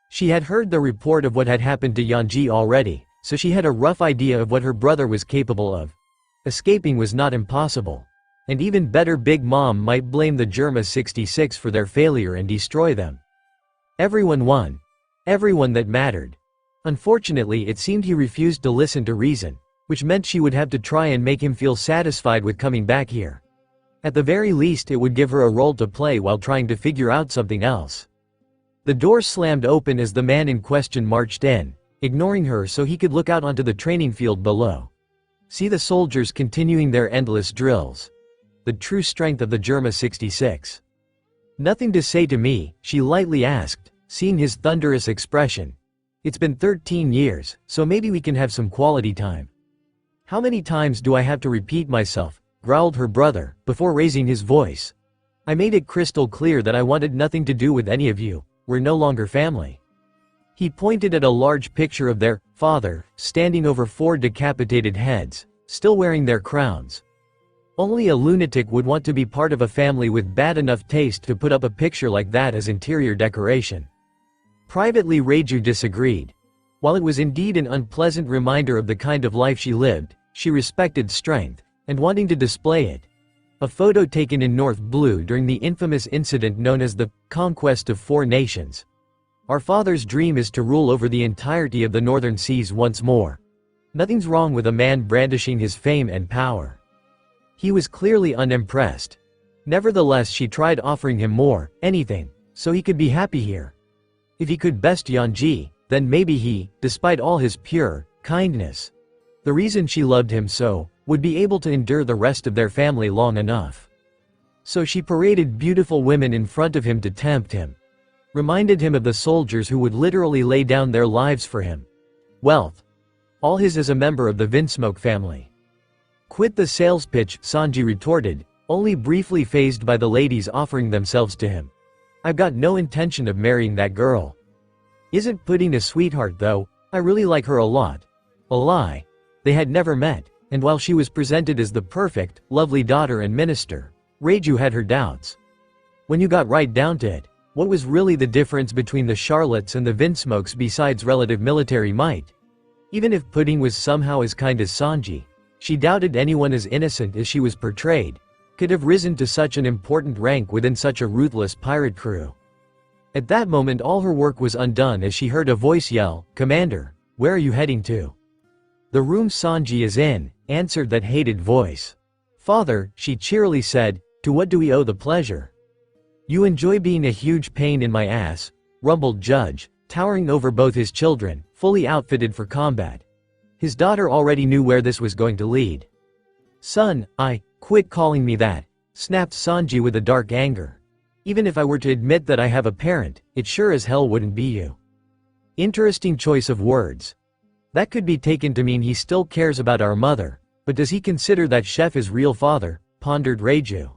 She had heard the report of what had happened to Yanji already, so she had a rough idea of what her brother was capable of. Escaping was not impossible. And even better, Big Mom might blame the Germa 66 for their failure and destroy them. Everyone won. Everyone that mattered. Unfortunately, it seemed he refused to listen to reason, which meant she would have to try and make him feel satisfied with coming back here. At the very least, it would give her a role to play while trying to figure out something else. The door slammed open as the man in question marched in, ignoring her so he could look out onto the training field below. See the soldiers continuing their endless drills. The true strength of the Germa 66. Nothing to say to me, she lightly asked, seeing his thunderous expression. It's been 13 years, so maybe we can have some quality time. How many times do I have to repeat myself, growled her brother, before raising his voice. I made it crystal clear that I wanted nothing to do with any of you, we're no longer family. He pointed at a large picture of their father, standing over 4 decapitated heads, still wearing their crowns. Only a lunatic would want to be part of a family with bad enough taste to put up a picture like that as interior decoration. Privately, Reiju disagreed. While it was indeed an unpleasant reminder of the kind of life she lived, she respected strength, and wanting to display it. A photo taken in North Blue during the infamous incident known as the Conquest of Four Nations. Our father's dream is to rule over the entirety of the northern seas once more. Nothing's wrong with a man brandishing his fame and power. He was clearly unimpressed. Nevertheless, she tried offering him more, anything, so he could be happy here. If he could best Yanji, then maybe he, despite all his pure kindness, the reason she loved him so, would be able to endure the rest of their family long enough. So she paraded beautiful women in front of him to tempt him. Reminded him of the soldiers who would literally lay down their lives for him. Wealth. All his as a member of the Vinsmoke family. Quit the sales pitch, Sanji retorted, only briefly fazed by the ladies offering themselves to him. I've got no intention of marrying that girl. Isn't Pudding a sweetheart though? I really like her a lot. A lie. They had never met, and while she was presented as the perfect, lovely daughter and minister, Reiju had her doubts. When you got right down to it, what was really the difference between the Charlottes and the Vinsmokes besides relative military might? Even if Pudding was somehow as kind as Sanji, she doubted anyone as innocent as she was portrayed could have risen to such an important rank within such a ruthless pirate crew. At that moment all her work was undone as she heard a voice yell, "Commander, where are you heading to?" "The room Sanji is in," answered that hated voice. "Father," she cheerily said, "to what do we owe the pleasure?" "You enjoy being a huge pain in my ass," rumbled Judge, towering over both his children, fully outfitted for combat. His daughter already knew where this was going to lead. "Son, quit calling me that," snapped Sanji with a dark anger. "Even if I were to admit that I have a parent, it sure as hell wouldn't be you." Interesting choice of words. That could be taken to mean he still cares about our mother, but does he consider that Chef his real father, pondered Reiju.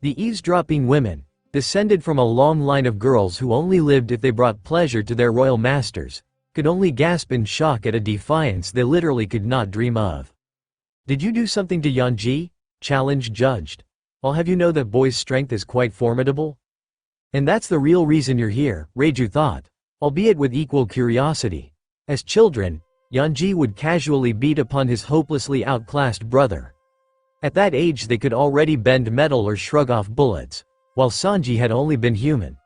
The eavesdropping women, descended from a long line of girls who only lived if they brought pleasure to their royal masters, could only gasp in shock at a defiance they literally could not dream of. "Did you do something to Yanji?" challenged Judged. "I'll have you know that boy's strength is quite formidable." "And that's the real reason you're here," Reiju thought, albeit with equal curiosity. As children, Yanji would casually beat upon his hopelessly outclassed brother. At that age they could already bend metal or shrug off bullets, while Sanji had only been human.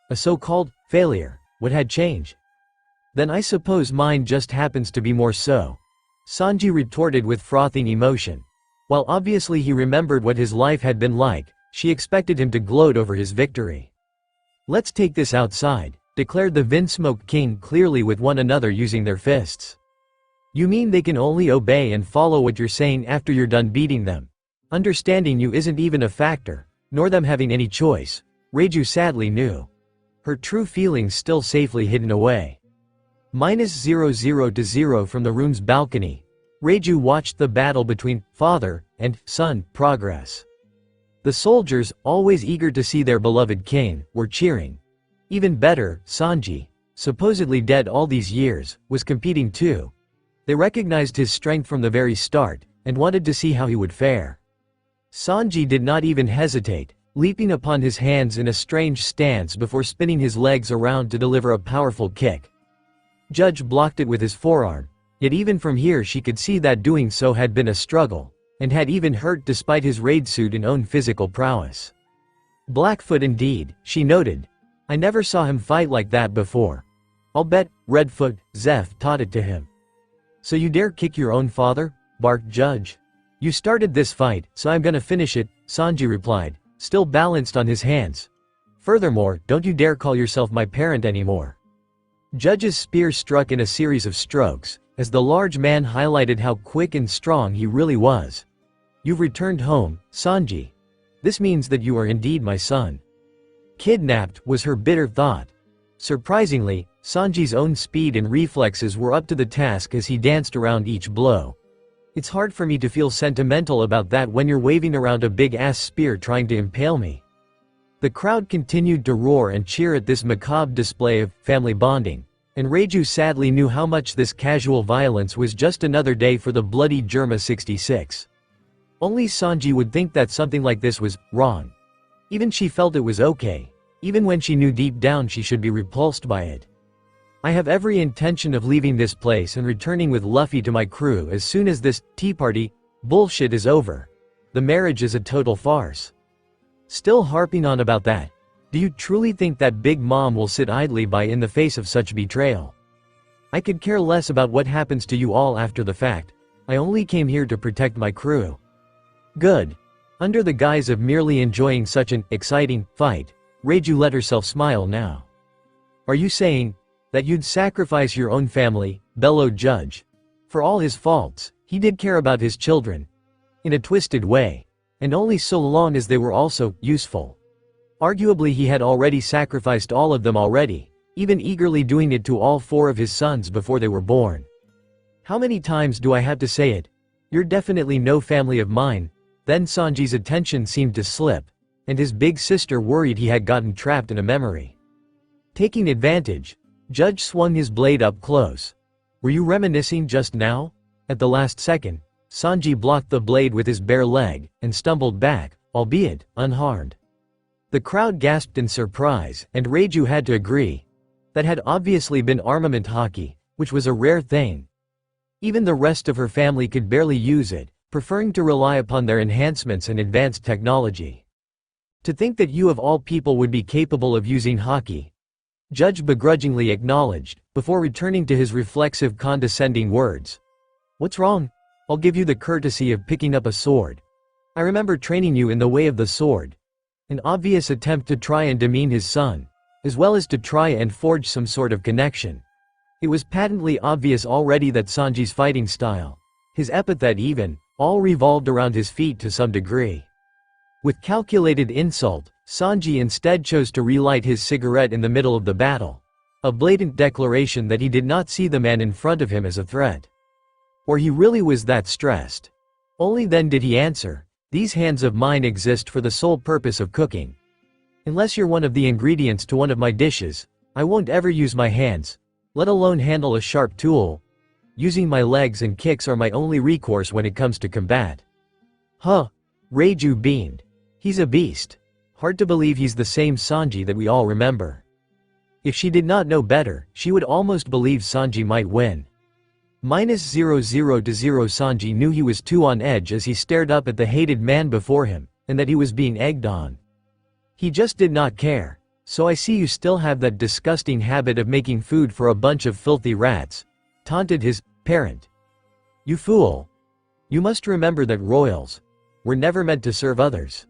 A so-called failure. What had changed? "Then I suppose mine just happens to be more so," Sanji retorted with frothing emotion. While obviously he remembered what his life had been like, she expected him to gloat over his victory. "Let's take this outside," declared the Vinsmoke King clearly with one another using their fists. "You mean they can only obey and follow what you're saying after you're done beating them? Understanding you isn't even a factor, nor them having any choice," Reiju sadly knew. Her true feelings still safely hidden away. -0 from the room's balcony, Reiju watched the battle between father and son progress. The soldiers, always eager to see their beloved king, were cheering. Even better, Sanji, supposedly dead all these years, was competing too. They recognized his strength from the very start, and wanted to see how he would fare. Sanji did not even hesitate, leaping upon his hands in a strange stance before spinning his legs around to deliver a powerful kick. Judge blocked it with his forearm, yet even from here she could see that doing so had been a struggle, and had even hurt despite his raid suit and own physical prowess. Blackfoot indeed, she noted. I never saw him fight like that before. I'll bet Redfoot, Zeph taught it to him. So you dare kick your own father? Barked Judge. You started this fight, so I'm gonna finish it, Sanji replied, still balanced on his hands. Furthermore, don't you dare call yourself my parent anymore. Judge's spear struck in a series of strokes, as the large man highlighted how quick and strong he really was. You've returned home, Sanji. This means that you are indeed my son. Kidnapped, was her bitter thought. Surprisingly, Sanji's own speed and reflexes were up to the task as he danced around each blow. It's hard for me to feel sentimental about that when you're waving around a big-ass spear trying to impale me. The crowd continued to roar and cheer at this macabre display of family bonding, and Reiju sadly knew how much this casual violence was just another day for the bloody Germa 66. Only Sanji would think that something like this was wrong. Even she felt it was okay, even when she knew deep down she should be repulsed by it. I have every intention of leaving this place and returning with Luffy to my crew as soon as this tea party bullshit is over. the marriage is a total farce. Still harping on about that. Do you truly think that Big Mom will sit idly by in the face of such betrayal? I could care less about what happens to you all after the fact. I only came here to protect my crew. Good. Under the guise of merely enjoying such an exciting fight, Reiju let herself smile now. Are you saying that you'd sacrifice your own family, bellowed Judge? For all his faults, he did care about his children. In a twisted way. And only so long as they were also useful. Arguably he had already sacrificed all of them already, even eagerly doing it to all 4 of his sons before they were born. How many times do I have to say it? You're definitely no family of mine. Then Sanji's attention seemed to slip, and his big sister worried he had gotten trapped in a memory. Taking advantage, Judge swung his blade up close. Were you reminiscing just now? At the last second, Sanji blocked the blade with his bare leg, and stumbled back, albeit unharmed. The crowd gasped in surprise, and Reiju had to agree. That had obviously been armament hockey, which was a rare thing. Even the rest of her family could barely use it, preferring to rely upon their enhancements and advanced technology. To think that you of all people would be capable of using hockey. Judge begrudgingly acknowledged, before returning to his reflexive condescending words. What's wrong? I'll give you the courtesy of picking up a sword. I remember training you in the way of the sword. An obvious attempt to try and demean his son, as well as to try and forge some sort of connection. It was patently obvious already that Sanji's fighting style, his epithet even, all revolved around his feet to some degree. With calculated insult, Sanji instead chose to relight his cigarette in the middle of the battle. A blatant declaration that he did not see the man in front of him as a threat. Or he really was that stressed. Only then did he answer, these hands of mine exist for the sole purpose of cooking. Unless you're one of the ingredients to one of my dishes, I won't ever use my hands, let alone handle a sharp tool. Using my legs and kicks are my only recourse when it comes to combat. Huh. Reiju beamed. He's a beast. Hard to believe he's the same Sanji that we all remember. If she did not know better, she would almost believe Sanji might win. -0-0 to 0 Sanji knew he was too on edge as he stared up at the hated man before him, and that he was being egged on. He just did not care. So I see you still have that disgusting habit of making food for a bunch of filthy rats, taunted his parent. You fool. You must remember that royals were never meant to serve others.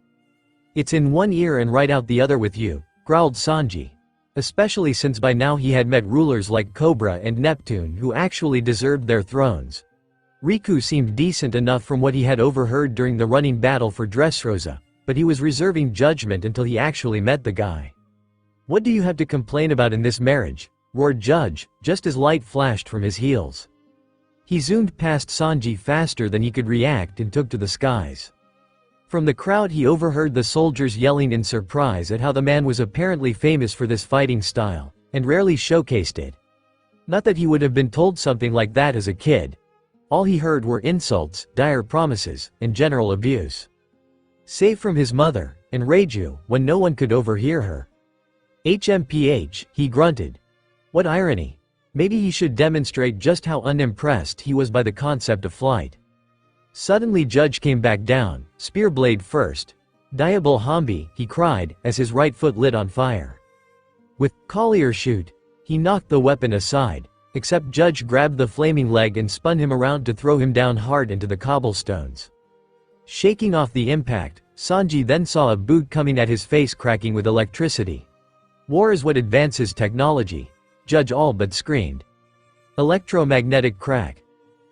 It's in one ear and right out the other with you, growled Sanji. Especially since by now he had met rulers like Cobra and Neptune who actually deserved their thrones. Riku seemed decent enough from what he had overheard during the running battle for Dressrosa, but he was reserving judgment until he actually met the guy. What do you have to complain about in this marriage? Roared Judge, just as light flashed from his heels. He zoomed past Sanji faster than he could react and took to the skies. From the crowd he overheard the soldiers yelling in surprise at how the man was apparently famous for this fighting style, and rarely showcased it. Not that he would have been told something like that as a kid. All he heard were insults, dire promises, and general abuse. Save from his mother, and Reiju, when no one could overhear her. HMPH, he grunted. What irony. Maybe he should demonstrate just how unimpressed he was by the concept of flight. Suddenly Judge came back down, spear blade first. Diable Hambi, he cried, as his right foot lit on fire. With Collier shoot, he knocked the weapon aside, except Judge grabbed the flaming leg and spun him around to throw him down hard into the cobblestones. Shaking off the impact, Sanji then saw a boot coming at his face cracking with electricity. War is what advances technology, Judge all but screamed. Electromagnetic crack.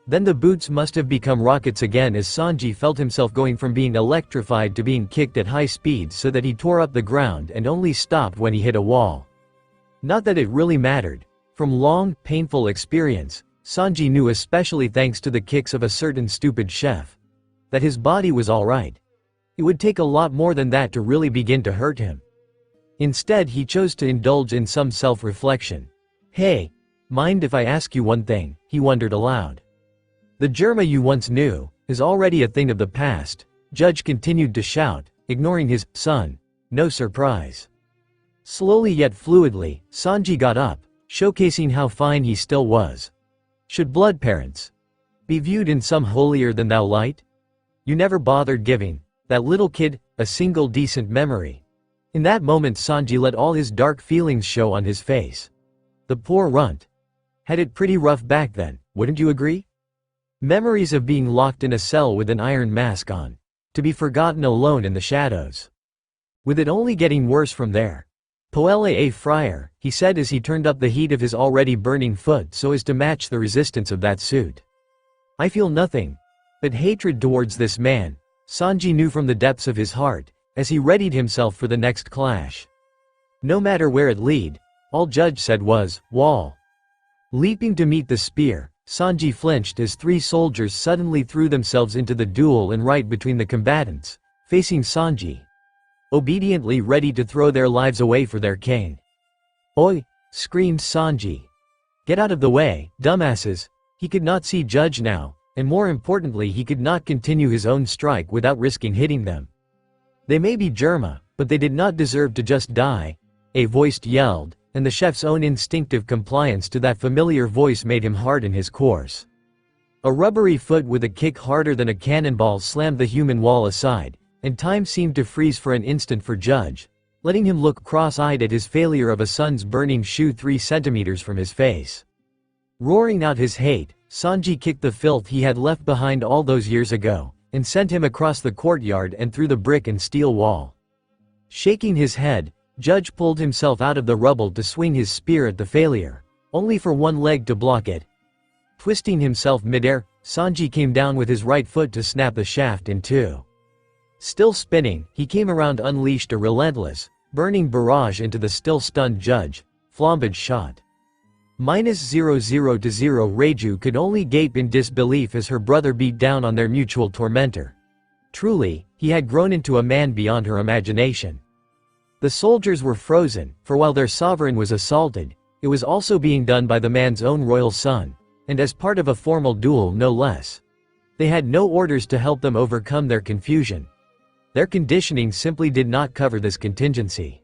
Then the boots must have become rockets again as Sanji felt himself going from being electrified to being kicked at high speeds so that he tore up the ground and only stopped when he hit a wall. Not that it really mattered. From long, painful experience, Sanji knew, especially thanks to the kicks of a certain stupid chef, that his body was alright. It would take a lot more than that to really begin to hurt him. Instead he chose to indulge in some self-reflection. Hey, mind if I ask you one thing, he wondered aloud. The Germa you once knew is already a thing of the past, Judge continued to shout, ignoring his son. No surprise. Slowly yet fluidly, Sanji got up, showcasing how fine he still was. Should blood parents be viewed in some holier-than-thou light? You never bothered giving that little kid a single decent memory." In that moment Sanji let all his dark feelings show on his face. The poor runt had it pretty rough back then, wouldn't you agree? Memories of being locked in a cell with an iron mask on, to be forgotten alone in the shadows. With it only getting worse from there. "Poele a friar," he said as he turned up the heat of his already burning foot so as to match the resistance of that suit. "I feel nothing but hatred towards this man," Sanji knew from the depths of his heart, as he readied himself for the next clash. No matter where it lead, all Judge said was, "Wall." Leaping to meet the spear, Sanji flinched as 3 soldiers suddenly threw themselves into the duel and right between the combatants, facing Sanji, obediently ready to throw their lives away for their king. "Oi!" screamed Sanji. "Get out of the way, dumbasses!" He could not see Judge now, and more importantly he could not continue his own strike without risking hitting them. "They may be Germa, but they did not deserve to just die," a voice yelled, and the chef's own instinctive compliance to that familiar voice made him harden his course. A rubbery foot with a kick harder than a cannonball slammed the human wall aside, and time seemed to freeze for an instant for Judge, letting him look cross-eyed at his failure of a sun's burning shoe 3 centimeters from his face. Roaring out his hate, Sanji kicked the filth he had left behind all those years ago, and sent him across the courtyard and through the brick and steel wall. Shaking his head, Judge pulled himself out of the rubble to swing his spear at the failure, only for one leg to block it. Twisting himself midair, Sanji came down with his right foot to snap the shaft in 2. Still spinning, he came around, unleashed a relentless, burning barrage into the still stunned Judge, flambage shot. -0 to 0. Reiju could only gape in disbelief as her brother beat down on their mutual tormentor. Truly, he had grown into a man beyond her imagination. The soldiers were frozen, for while their sovereign was assaulted, it was also being done by the man's own royal son, and as part of a formal duel no less. They had no orders to help them overcome their confusion. Their conditioning simply did not cover this contingency.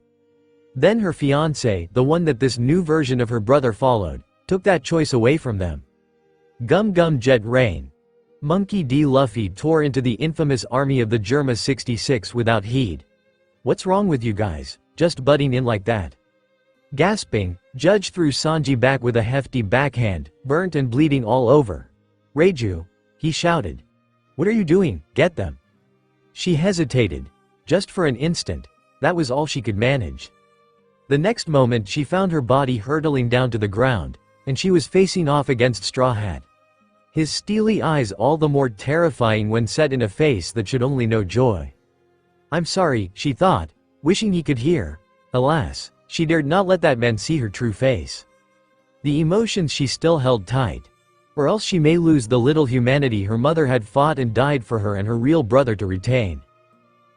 Then her fiancé, the one that this new version of her brother followed, took that choice away from them. Gum Gum Jet Rain. Monkey D. Luffy tore into the infamous army of the Germa 66 without heed. "What's wrong with you guys, just butting in like that?" Gasping, Judge threw Sanji back with a hefty backhand, burnt and bleeding all over. "Reiju," he shouted. "What are you doing? Get them." She hesitated. Just for an instant, that was all she could manage. The next moment she found her body hurtling down to the ground, and she was facing off against Straw Hat. His steely eyes all the more terrifying when set in a face that should only know joy. "I'm sorry," she thought, wishing he could hear. Alas, she dared not let that man see her true face. The emotions she still held tight. Or else she may lose the little humanity her mother had fought and died for her and her real brother to retain.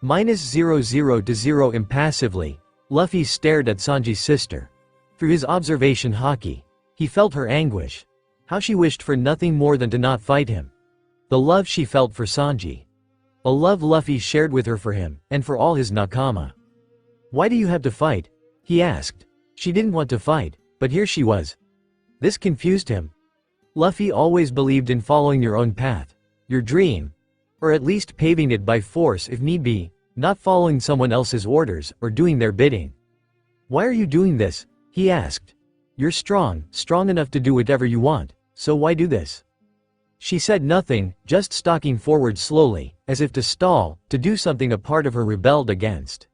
-0 to 0. Impassively, Luffy stared at Sanji's sister. Through his observation haki, he felt her anguish. How she wished for nothing more than to not fight him. The love she felt for Sanji. A love Luffy shared with her for him, and for all his nakama. "Why do you have to fight?" he asked. She didn't want to fight, but here she was. This confused him. Luffy always believed in following your own path, your dream, or at least paving it by force if need be, not following someone else's orders or doing their bidding. "Why are you doing this?" he asked. "You're strong enough to do whatever you want, so why do this?" She said nothing, just stalking forward slowly, as if to stall, to do something a part of her rebelled against.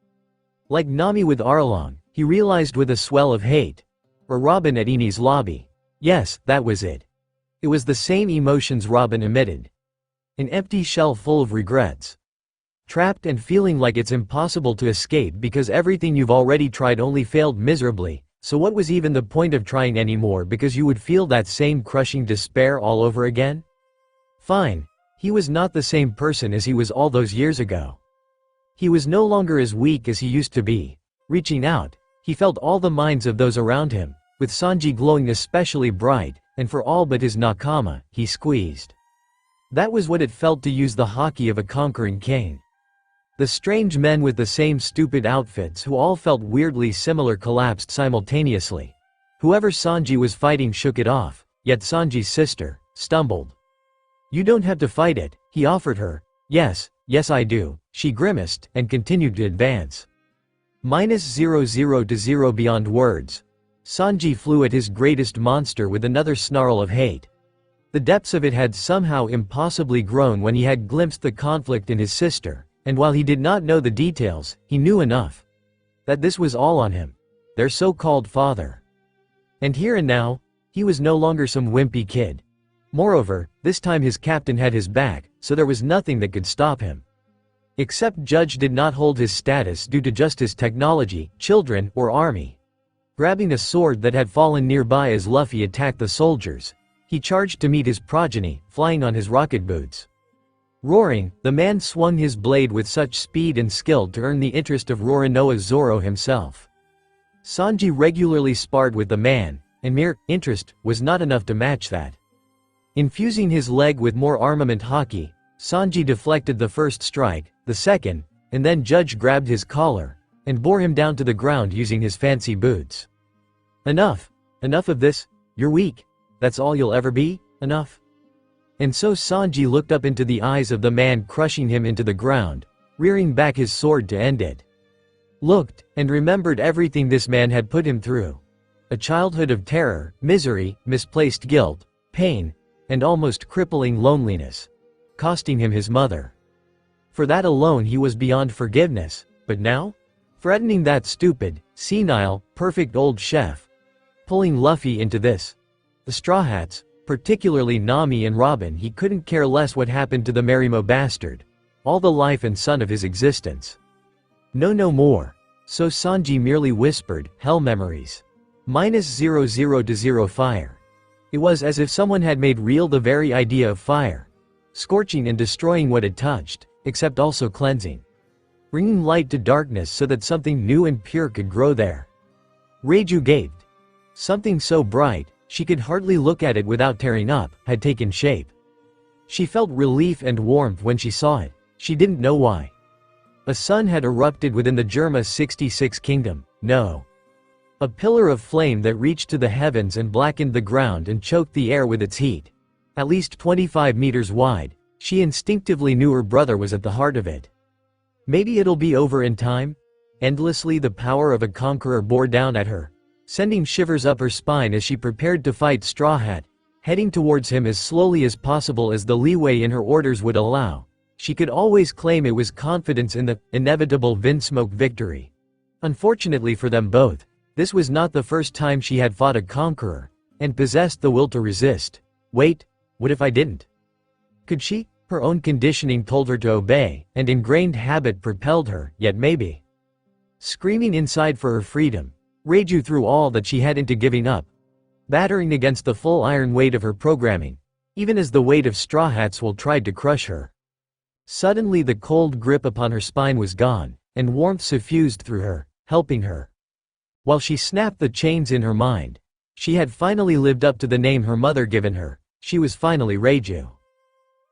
Like Nami with Arlong, he realized with a swell of hate. Or Robin at Eni's lobby. Yes, that was it. It was the same emotions Robin emitted. An empty shell full of regrets. Trapped and feeling like it's impossible to escape because everything you've already tried only failed miserably, so what was even the point of trying anymore because you would feel that same crushing despair all over again? Fine. He was not the same person as he was all those years ago. He was no longer as weak as he used to be. Reaching out, he felt all the minds of those around him, with Sanji glowing especially bright, and for all but his nakama, he squeezed. That was what it felt to use the haki of a conquering king. The strange men with the same stupid outfits who all felt weirdly similar collapsed simultaneously. Whoever Sanji was fighting shook it off, yet Sanji's sister stumbled. "You don't have to fight it," he offered her, Yes, yes I do, she grimaced and continued to advance. -00 to 0 beyond words. Sanji flew at his greatest monster with another snarl of hate. The depths of it had somehow impossibly grown when he had glimpsed the conflict in his sister, and while he did not know the details, he knew enough that this was all on him, their so-called father. And here and now, he was no longer some wimpy kid. Moreover, this time his captain had his back, so there was nothing that could stop him. Except Judge did not hold his status due to just his technology, children, or army. Grabbing a sword that had fallen nearby as Luffy attacked the soldiers, he charged to meet his progeny, flying on his rocket boots. Roaring, the man swung his blade with such speed and skill to earn the interest of Roronoa Zoro himself. Sanji regularly sparred with the man, and mere interest was not enough to match that. Infusing his leg with more armament haki, Sanji deflected the first strike, the second, and then Judge grabbed his collar and bore him down to the ground using his fancy boots. Enough of this, you're weak, that's all you'll ever be, enough. And so Sanji looked up into the eyes of the man crushing him into the ground, rearing back his sword to end it. Looked, and remembered everything this man had put him through. A childhood of terror, misery, misplaced guilt, pain, and almost crippling loneliness, costing him his mother. For that alone he was beyond forgiveness, but now? Threatening that stupid, senile, perfect old chef. Pulling Luffy into this. The Straw Hats, particularly Nami and Robin, he couldn't care less what happened to the Merimo bastard. All the life and sun of his existence. No more. So Sanji merely whispered, hell memories. -00 to 0 fire. It was as if someone had made real the very idea of fire. Scorching and destroying what it touched, except also cleansing. Bringing light to darkness so that something new and pure could grow there. Reiju gaped. Something so bright, she could hardly look at it without tearing up, had taken shape. She felt relief and warmth when she saw it, she didn't know why. A sun had erupted within the Germa 66 kingdom, no. A pillar of flame that reached to the heavens and blackened the ground and choked the air with its heat. At least 25 meters wide, she instinctively knew her brother was at the heart of it. Maybe it'll be over in time? Endlessly the power of a conqueror bore down at her, sending shivers up her spine as she prepared to fight Straw Hat, heading towards him as slowly as possible as the leeway in her orders would allow. She could always claim it was confidence in the inevitable Vinsmoke victory. Unfortunately for them both, this was not the first time she had fought a conqueror, and possessed the will to resist. Wait, what if I didn't? Could she? Her own conditioning told her to obey, and ingrained habit propelled her, yet maybe. Screaming inside for her freedom, Reiju threw all that she had into giving up, battering against the full iron weight of her programming, even as the weight of Straw Hat's will tried to crush her. Suddenly the cold grip upon her spine was gone, and warmth suffused through her, helping her. While she snapped the chains in her mind, she had finally lived up to the name her mother given her, she was finally Reiju.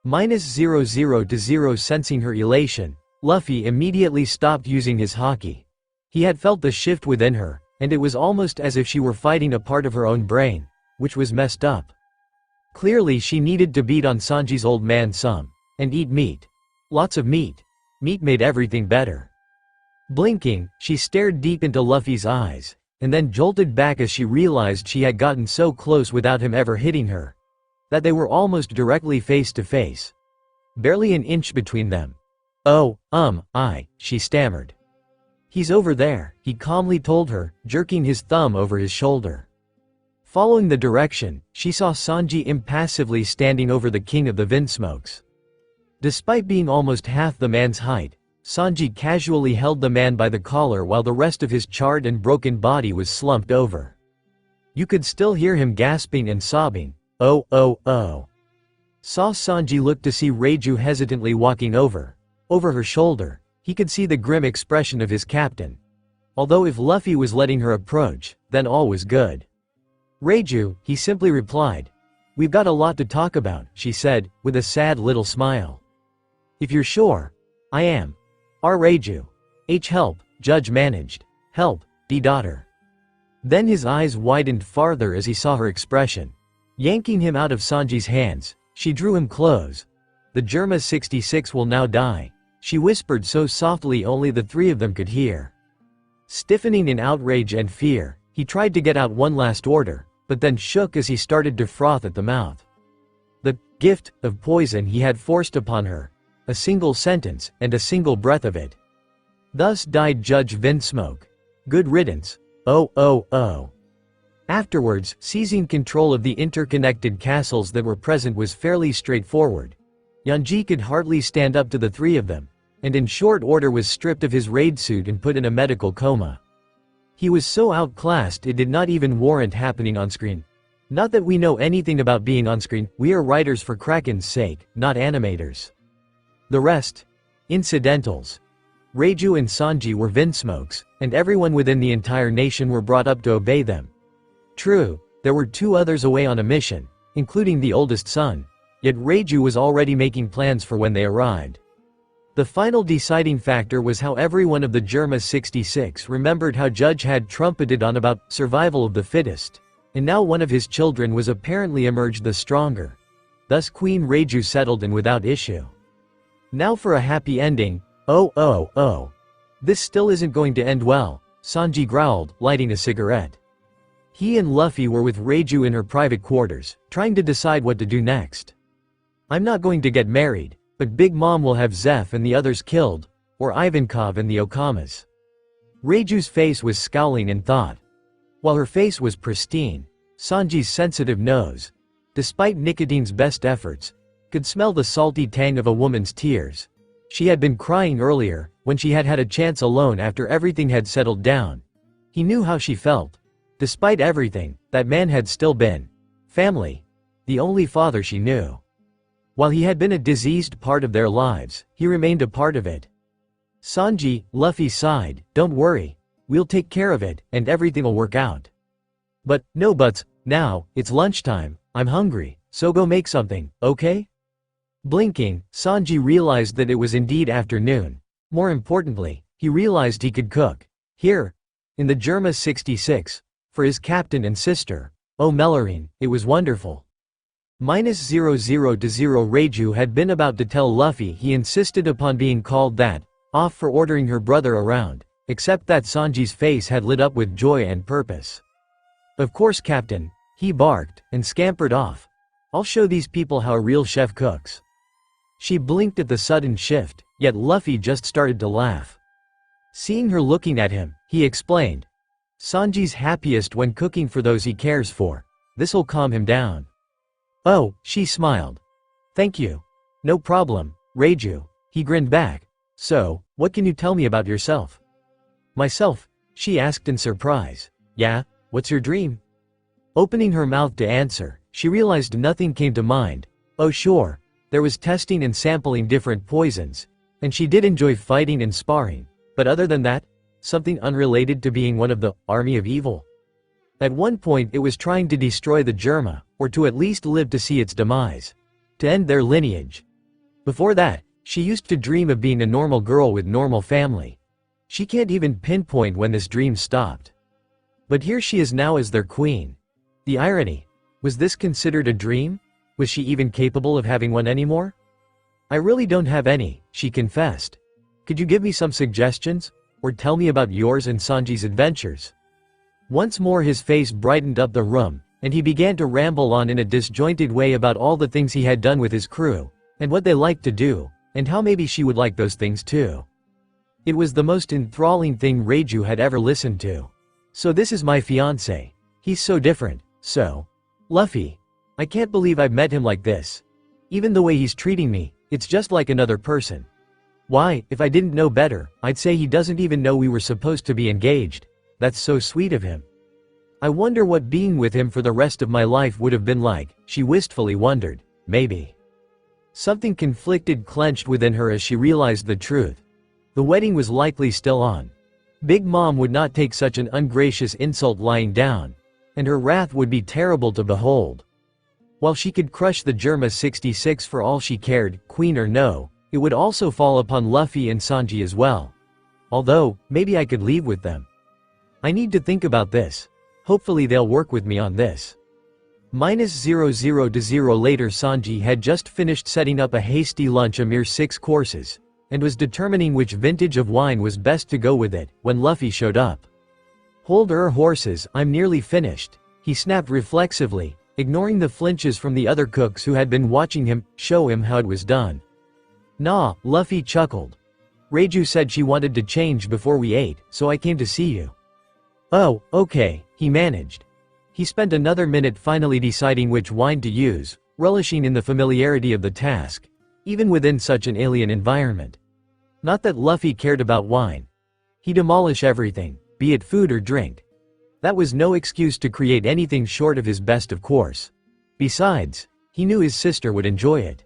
-00 to 0 sensing her elation, Luffy immediately stopped using his haki. He had felt the shift within her, and it was almost as if she were fighting a part of her own brain, which was messed up. Clearly she needed to beat on Sanji's old man some, and eat meat. Lots of meat. Meat made everything better. Blinking, she stared deep into Luffy's eyes, and then jolted back as she realized she had gotten so close without him ever hitting her. That they were almost directly face to face. Barely an inch between them. Oh, she stammered. He's over there, he calmly told her, jerking his thumb over his shoulder. Following the direction, she saw Sanji impassively standing over the king of the Vinsmokes. Despite being almost half the man's height, Sanji casually held the man by the collar while the rest of his charred and broken body was slumped over. You could still hear him gasping and sobbing. Oh. Saw Sanji look to see Reiju hesitantly walking over. Over her shoulder, he could see the grim expression of his captain. Although if Luffy was letting her approach, then all was good. Reiju, he simply replied. We've got a lot to talk about, she said, with a sad little smile. If you're sure. I am. Reiju. Help, Judge managed. Help, daughter. Then his eyes widened farther as he saw her expression. Yanking him out of Sanji's hands, she drew him close. The Germa 66 will now die, she whispered so softly only the three of them could hear. Stiffening in outrage and fear, he tried to get out one last order, but then shook as he started to froth at the mouth. The gift of poison he had forced upon her, a single sentence and a single breath of it. Thus died Judge Vinsmoke. Good riddance. Oh oh oh. Afterwards, seizing control of the interconnected castles that were present was fairly straightforward. Yanji could hardly stand up to the three of them, and in short order was stripped of his raid suit and put in a medical coma. He was so outclassed it did not even warrant happening on screen. Not that we know anything about being on screen, we are writers for Kraken's sake, not animators. The rest? Incidentals. Reiju and Sanji were Vinsmokes, and everyone within the entire nation were brought up to obey them. True, there were two others away on a mission, including the oldest son, yet Reiju was already making plans for when they arrived. The final deciding factor was how every one of the Germa 66 remembered how Judge had trumpeted on about survival of the fittest, and now one of his children was apparently emerged the stronger. Thus Queen Reiju settled in without issue. Now for a happy ending. Oh oh oh. This still isn't going to end well, Sanji growled, lighting a cigarette. He and Luffy were with Reiju in her private quarters, trying to decide what to do next. I'm not going to get married, but Big Mom will have Zeph and the others killed, or Ivankov and the Okamas. Reiju's face was scowling in thought. While her face was pristine, Sanji's sensitive nose, despite Nicotine's best efforts, could smell the salty tang of a woman's tears. She had been crying earlier, when she had had a chance alone after everything had settled down. He knew how she felt. Despite everything, that man had still been family, the only father she knew. While he had been a diseased part of their lives, he remained a part of it. Sanji, Luffy sighed, don't worry. We'll take care of it, and everything'll work out. But, no buts, now, it's lunchtime, I'm hungry, so go make something, okay? Blinking, Sanji realized that it was indeed afternoon. More importantly, he realized he could cook. Here, in the Germa 66, for his captain and sister. Oh Melorine, it was wonderful. -00 to 0 Reiju had been about to tell Luffy he insisted upon being called that, off for ordering her brother around, except that Sanji's face had lit up with joy and purpose. Of course Captain, he barked, and scampered off. I'll show these people how a real chef cooks. She blinked at the sudden shift, yet Luffy just started to laugh. Seeing her looking at him, he explained. Sanji's happiest when cooking for those he cares for. This'll calm him down. Oh, she smiled. Thank you. No problem, Reiju. He grinned back. So, what can you tell me about yourself? Myself? She asked in surprise. Yeah, what's your dream? Opening her mouth to answer, she realized nothing came to mind. Oh sure, there was testing and sampling different poisons, and she did enjoy fighting and sparring, but other than that, something unrelated to being one of the army of evil. At one point it was trying to destroy the Germa, or to at least live to see its demise. To end their lineage. Before that, she used to dream of being a normal girl with normal family. She can't even pinpoint when this dream stopped. But here she is now as their queen. The irony. Was this considered a dream? Was she even capable of having one anymore? I really don't have any, she confessed. Could you give me some suggestions? Or tell me about yours and Sanji's adventures? Once more his face brightened up the room, and he began to ramble on in a disjointed way about all the things he had done with his crew, and what they liked to do, and how maybe she would like those things too. It was the most enthralling thing Reiju had ever listened to. So this is my fiancé. He's so different, so. Luffy. I can't believe I've met him like this. Even the way he's treating me, it's just like another person. Why, if I didn't know better, I'd say he doesn't even know we were supposed to be engaged. That's so sweet of him. I wonder what being with him for the rest of my life would have been like, she wistfully wondered. Maybe. Something conflicted clenched within her as she realized the truth. The wedding was likely still on. Big Mom would not take such an ungracious insult lying down, and her wrath would be terrible to behold. While she could crush the Germa 66 for all she cared, queen or no, it would also fall upon Luffy and Sanji as well. Although, maybe I could leave with them. I need to think about this. Hopefully they'll work with me on this. -00 later Sanji had just finished setting up a hasty lunch, a mere 6 courses, and was determining which vintage of wine was best to go with it, when Luffy showed up. "Hold horses, I'm nearly finished," he snapped reflexively, ignoring the flinches from the other cooks who had been watching him show him how it was done. "Nah," Luffy chuckled. "Reiju said she wanted to change before we ate, so I came to see you." "Oh, okay," he managed. He spent another minute finally deciding which wine to use, relishing in the familiarity of the task, even within such an alien environment. Not that Luffy cared about wine. He'd demolish everything, be it food or drink. That was no excuse to create anything short of his best, of course. Besides, he knew his sister would enjoy it.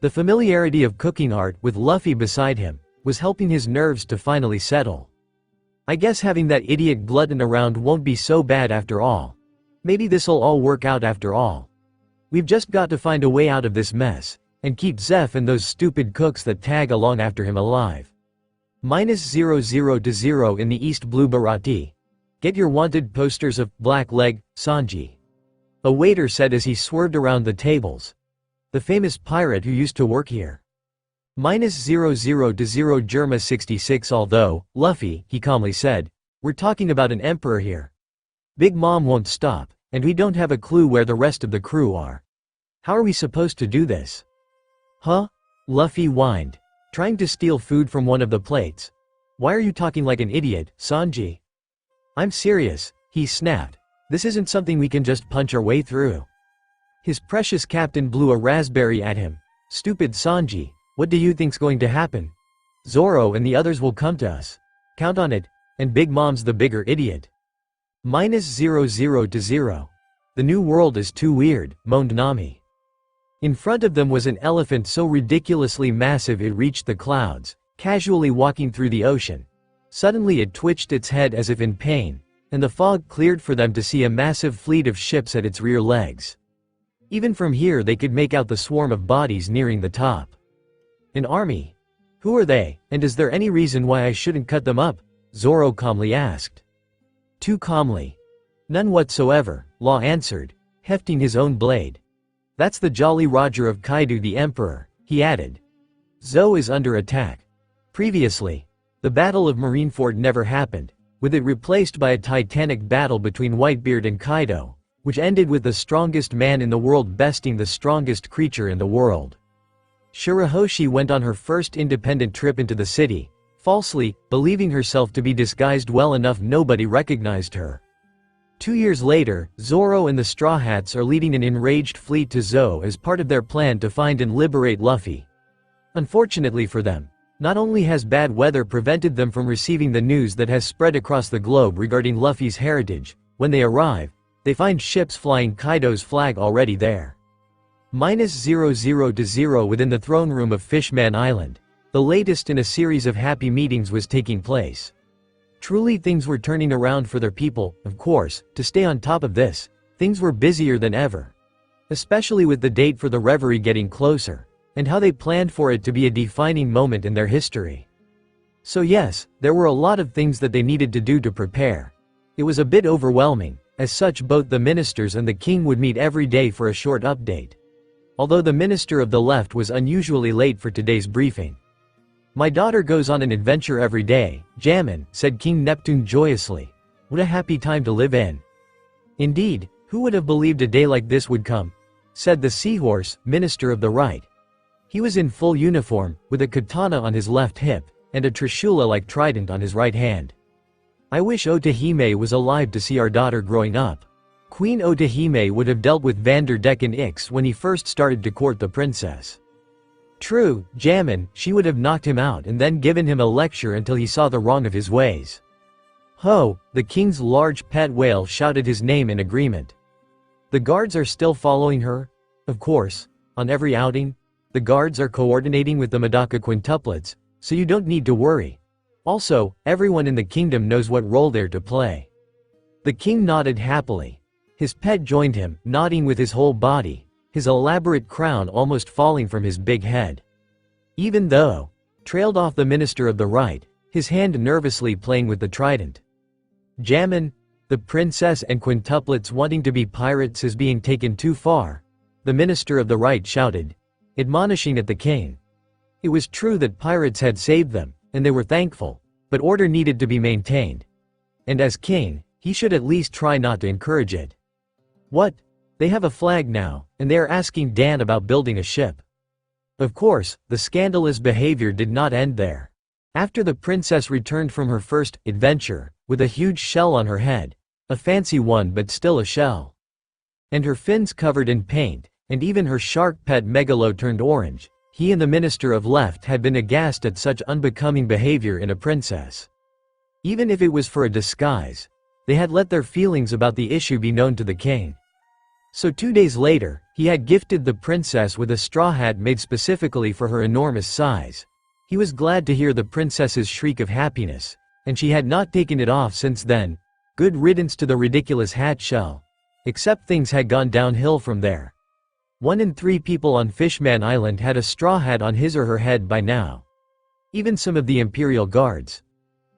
The familiarity of cooking art, with Luffy beside him, was helping his nerves to finally settle. I guess having that idiot glutton around won't be so bad after all. Maybe this'll all work out after all. We've just got to find a way out of this mess, and keep Zeph and those stupid cooks that tag along after him alive. -00 in the East Blue Bharati. Get your wanted posters of Black Leg, Sanji. A waiter said as he swerved around the tables. The famous pirate who used to work here. -00 Germa 66 Although, Luffy, he calmly said, we're talking about an emperor here. Big Mom won't stop, and we don't have a clue where the rest of the crew are. How are we supposed to do this? Huh? Luffy whined, trying to steal food from one of the plates. Why are you talking like an idiot, Sanji? I'm serious, he snapped. This isn't something we can just punch our way through. His precious captain blew a raspberry at him. Stupid Sanji, what do you think's going to happen? Zoro and the others will come to us. Count on it, and Big Mom's the bigger idiot. -00. The new world is too weird, moaned Nami. In front of them was an elephant so ridiculously massive it reached the clouds, casually walking through the ocean. Suddenly it twitched its head as if in pain, and the fog cleared for them to see a massive fleet of ships at its rear legs. Even from here they could make out the swarm of bodies nearing the top. An army? Who are they, and is there any reason why I shouldn't cut them up? Zoro calmly asked. Too calmly. None whatsoever, Law answered, hefting his own blade. That's the Jolly Roger of Kaido the Emperor, he added. Zo is under attack. Previously, the Battle of Marineford never happened, with it replaced by a titanic battle between Whitebeard and Kaido, which ended with the strongest man in the world besting the strongest creature in the world. Shirahoshi went on her first independent trip into the city, falsely believing herself to be disguised well enough nobody recognized her. 2 years later, Zoro and the Straw Hats are leading an enraged fleet to Zo as part of their plan to find and liberate Luffy. Unfortunately for them, not only has bad weather prevented them from receiving the news that has spread across the globe regarding Luffy's heritage, when they arrive, they find ships flying Kaido's flag already there. -00 within the throne room of Fishman Island, the latest in a series of happy meetings was taking place. Truly things were turning around for their people, of course. To stay on top of this, things were busier than ever. Especially with the date for the reverie getting closer, and how they planned for it to be a defining moment in their history. So yes, there were a lot of things that they needed to do to prepare. It was a bit overwhelming, as such both the ministers and the king would meet every day for a short update. Although the minister of the left was unusually late for today's briefing. My daughter goes on an adventure every day, Jammin, said King Neptune joyously. What a happy time to live in. Indeed, who would have believed a day like this would come? Said the seahorse, minister of the right. He was in full uniform, with a katana on his left hip, and a trishula-like trident on his right hand. I wish Otahime was alive to see our daughter growing up. Queen Otahime would have dealt with Vanderdecken Ix when he first started to court the princess. True, Jammin, she would have knocked him out and then given him a lecture until he saw the wrong of his ways. Ho, the king's large pet whale shouted his name in agreement. The guards are still following her? Of course, on every outing, the guards are coordinating with the Medaka quintuplets, so you don't need to worry. Also, everyone in the kingdom knows what role they're to play. The king nodded happily. His pet joined him, nodding with his whole body, his elaborate crown almost falling from his big head. Even though, trailed off the minister of the right, his hand nervously playing with the trident. Jammin, the princess and quintuplets wanting to be pirates is being taken too far, the minister of the right shouted, admonishing at the king. It was true that pirates had saved them, and they were thankful, but order needed to be maintained. And as king, he should at least try not to encourage it. What? They have a flag now, and they are asking Dan about building a ship. Of course, the scandalous behavior did not end there. After the princess returned from her first adventure, with a huge shell on her head, a fancy one but still a shell, and her fins covered in paint, and even her shark pet Megalo turned orange, he and the minister of left had been aghast at such unbecoming behavior in a princess. Even if it was for a disguise, they had let their feelings about the issue be known to the king. So 2 days later, he had gifted the princess with a straw hat made specifically for her enormous size. He was glad to hear the princess's shriek of happiness, and she had not taken it off since then. Good riddance to the ridiculous hat shell. Except things had gone downhill from there. 1 in 3 people on Fishman Island had a straw hat on his or her head by now. Even some of the imperial guards.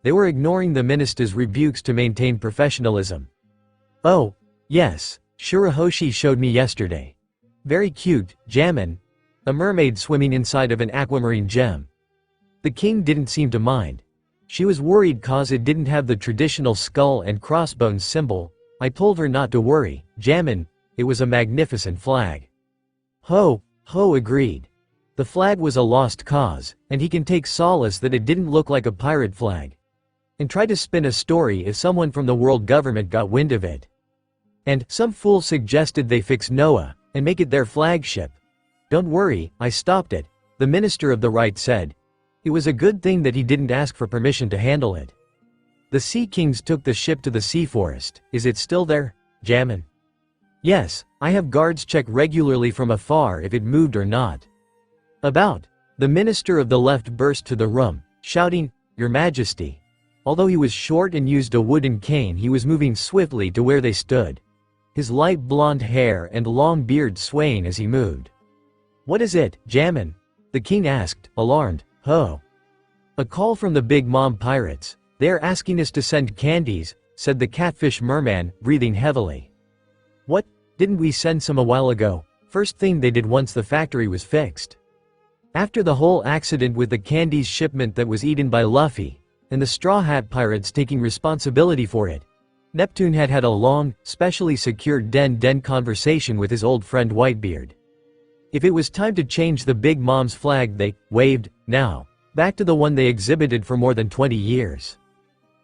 They were ignoring the minister's rebukes to maintain professionalism. Oh, yes, Shirahoshi showed me yesterday. Very cute, Jammin. A mermaid swimming inside of an aquamarine gem. The king didn't seem to mind. She was worried cause it didn't have the traditional skull and crossbones symbol. I told her not to worry, Jammin, it was a magnificent flag. Ho agreed. The flag was a lost cause, and he can take solace that it didn't look like a pirate flag. And try to spin a story if someone from the world government got wind of it. And some fool suggested they fix Noah, and make it their flagship. Don't worry, I stopped it, the minister of the right said. It was a good thing that he didn't ask for permission to handle it. The Sea Kings took the ship to the sea forest. Is it still there, Jammin? Yes, I have guards check regularly from afar if it moved or not. About. The minister of the left burst to the room, shouting, Your Majesty. Although he was short and used a wooden cane, he was moving swiftly to where they stood. His light blonde hair and long beard swaying as he moved. What is it, Jammin? The king asked, alarmed. Ho. A call from the Big Mom pirates. They are asking us to send candies, said the catfish merman, breathing heavily. What? Didn't we send some a while ago? First thing they did once the factory was fixed. After the whole accident with the candies shipment that was eaten by Luffy, and the Straw Hat pirates taking responsibility for it, Neptune had had a long, specially secured den conversation with his old friend Whitebeard. If it was time to change the Big Mom's flag, they waved, now, back to the one they exhibited for more than 20 years.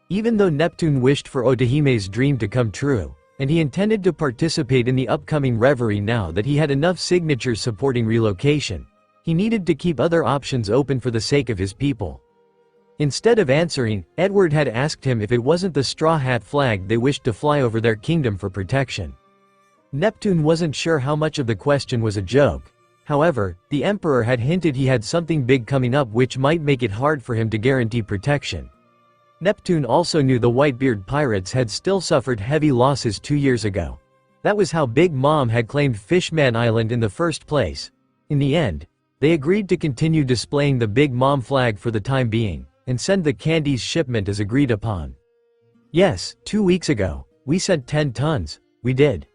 Even though Neptune wished for Otahime's dream to come true, and he intended to participate in the upcoming reverie now that he had enough signatures supporting relocation, he needed to keep other options open for the sake of his people. Instead of answering, Edward had asked him if it wasn't the Straw Hat flag they wished to fly over their kingdom for protection. Neptune wasn't sure how much of the question was a joke. However, the Emperor had hinted he had something big coming up which might make it hard for him to guarantee protection. Neptune also knew the Whitebeard pirates had still suffered heavy losses 2 years ago. That was how Big Mom had claimed Fishman Island in the first place. In the end, they agreed to continue displaying the Big Mom flag for the time being, and send the candies shipment as agreed upon. Yes, 2 weeks ago, we sent 10 tons, we did.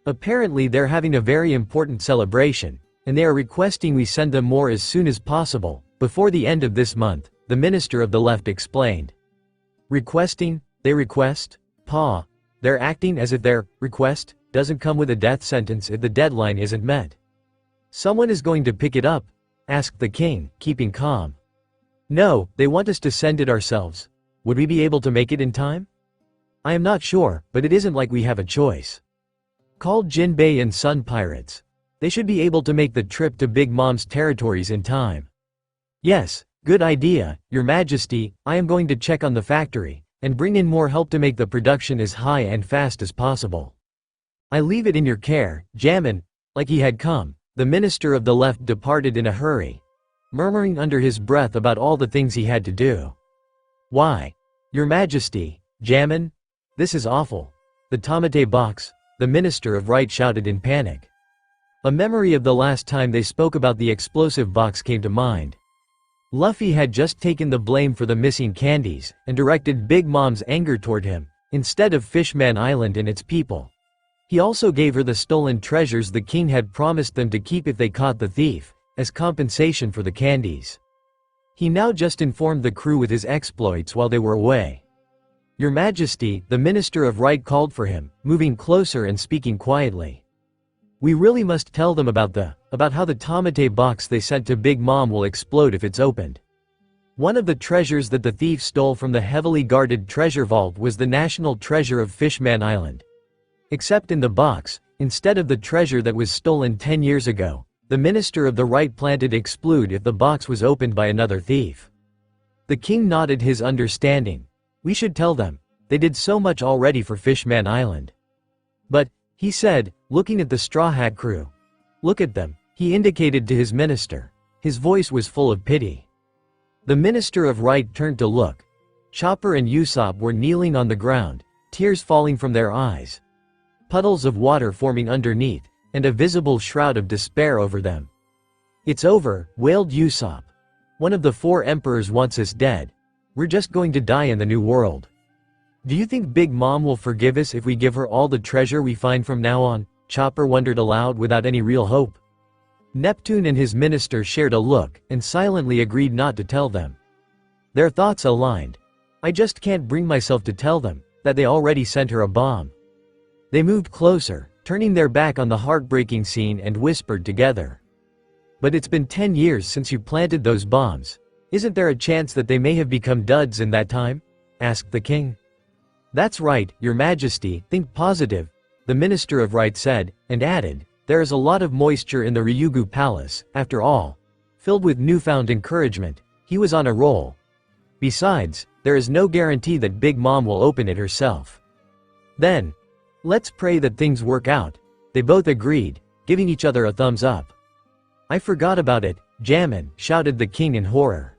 Apparently they're having a very important celebration, and they are requesting we send them more as soon as possible, before the end of this month, the minister of the left explained. Requesting? They request? Pa. They're acting as if their request doesn't come with a death sentence if the deadline isn't met. Someone is going to pick it up? Asked the king, keeping calm. No, they want us to send it ourselves. Would we be able to make it in time? I am not sure, but it isn't like we have a choice. Call Jinbei and Sun Pirates. They should be able to make the trip to Big Mom's territories in time. Yes, good idea, Your Majesty. I am going to check on the factory, and bring in more help to make the production as high and fast as possible. I leave it in your care, Jammin. Like he had come, the minister of the left departed in a hurry, murmuring under his breath about all the things he had to do. Why? Your Majesty, Jammin? This is awful. The Tamate box, the minister of right shouted in panic. A memory of the last time they spoke about the explosive box came to mind. Luffy had just taken the blame for the missing candies, and directed Big Mom's anger toward him, instead of Fishman Island and its people. He also gave her the stolen treasures the king had promised them to keep if they caught the thief, as compensation for the candies. He now just informed the crew with his exploits while they were away. "Your Majesty," the Minister of Right called for him, moving closer and speaking quietly. "We really must tell them about how the Tamate box they sent to Big Mom will explode if it's opened. One of the treasures that the thief stole from the heavily guarded treasure vault was the national treasure of Fishman Island. Except in the box, instead of the treasure that was stolen 10 years ago, the Minister of the Right planned to explode if the box was opened by another thief." The king nodded his understanding. "We should tell them. They did so much already for Fishman Island." "But," he said, looking at the Straw Hat crew. "Look at them," he indicated to his minister. His voice was full of pity. The Minister of Right turned to look. Chopper and Usopp were kneeling on the ground, tears falling from their eyes. Puddles of water forming underneath, and a visible shroud of despair over them. "It's over," wailed Usopp. "One of the 4 emperors wants us dead. We're just going to die in the new world. Do you think Big Mom will forgive us if we give her all the treasure we find from now on?" Chopper wondered aloud without any real hope. Neptune and his minister shared a look, and silently agreed not to tell them. Their thoughts aligned. "I just can't bring myself to tell them that they already sent her a bomb." They moved closer, turning their back on the heartbreaking scene and whispered together. "But it's been 10 years since you planted those bombs. Isn't there a chance that they may have become duds in that time?" asked the king. "That's right, Your Majesty, think positive," the Minister of Right said, and added, "There is a lot of moisture in the Ryugu Palace, after all." Filled with newfound encouragement, he was on a roll. "Besides, there is no guarantee that Big Mom will open it herself." "Then, let's pray that things work out," they both agreed, giving each other a thumbs up. "I forgot about it, Jammin," shouted the king in horror.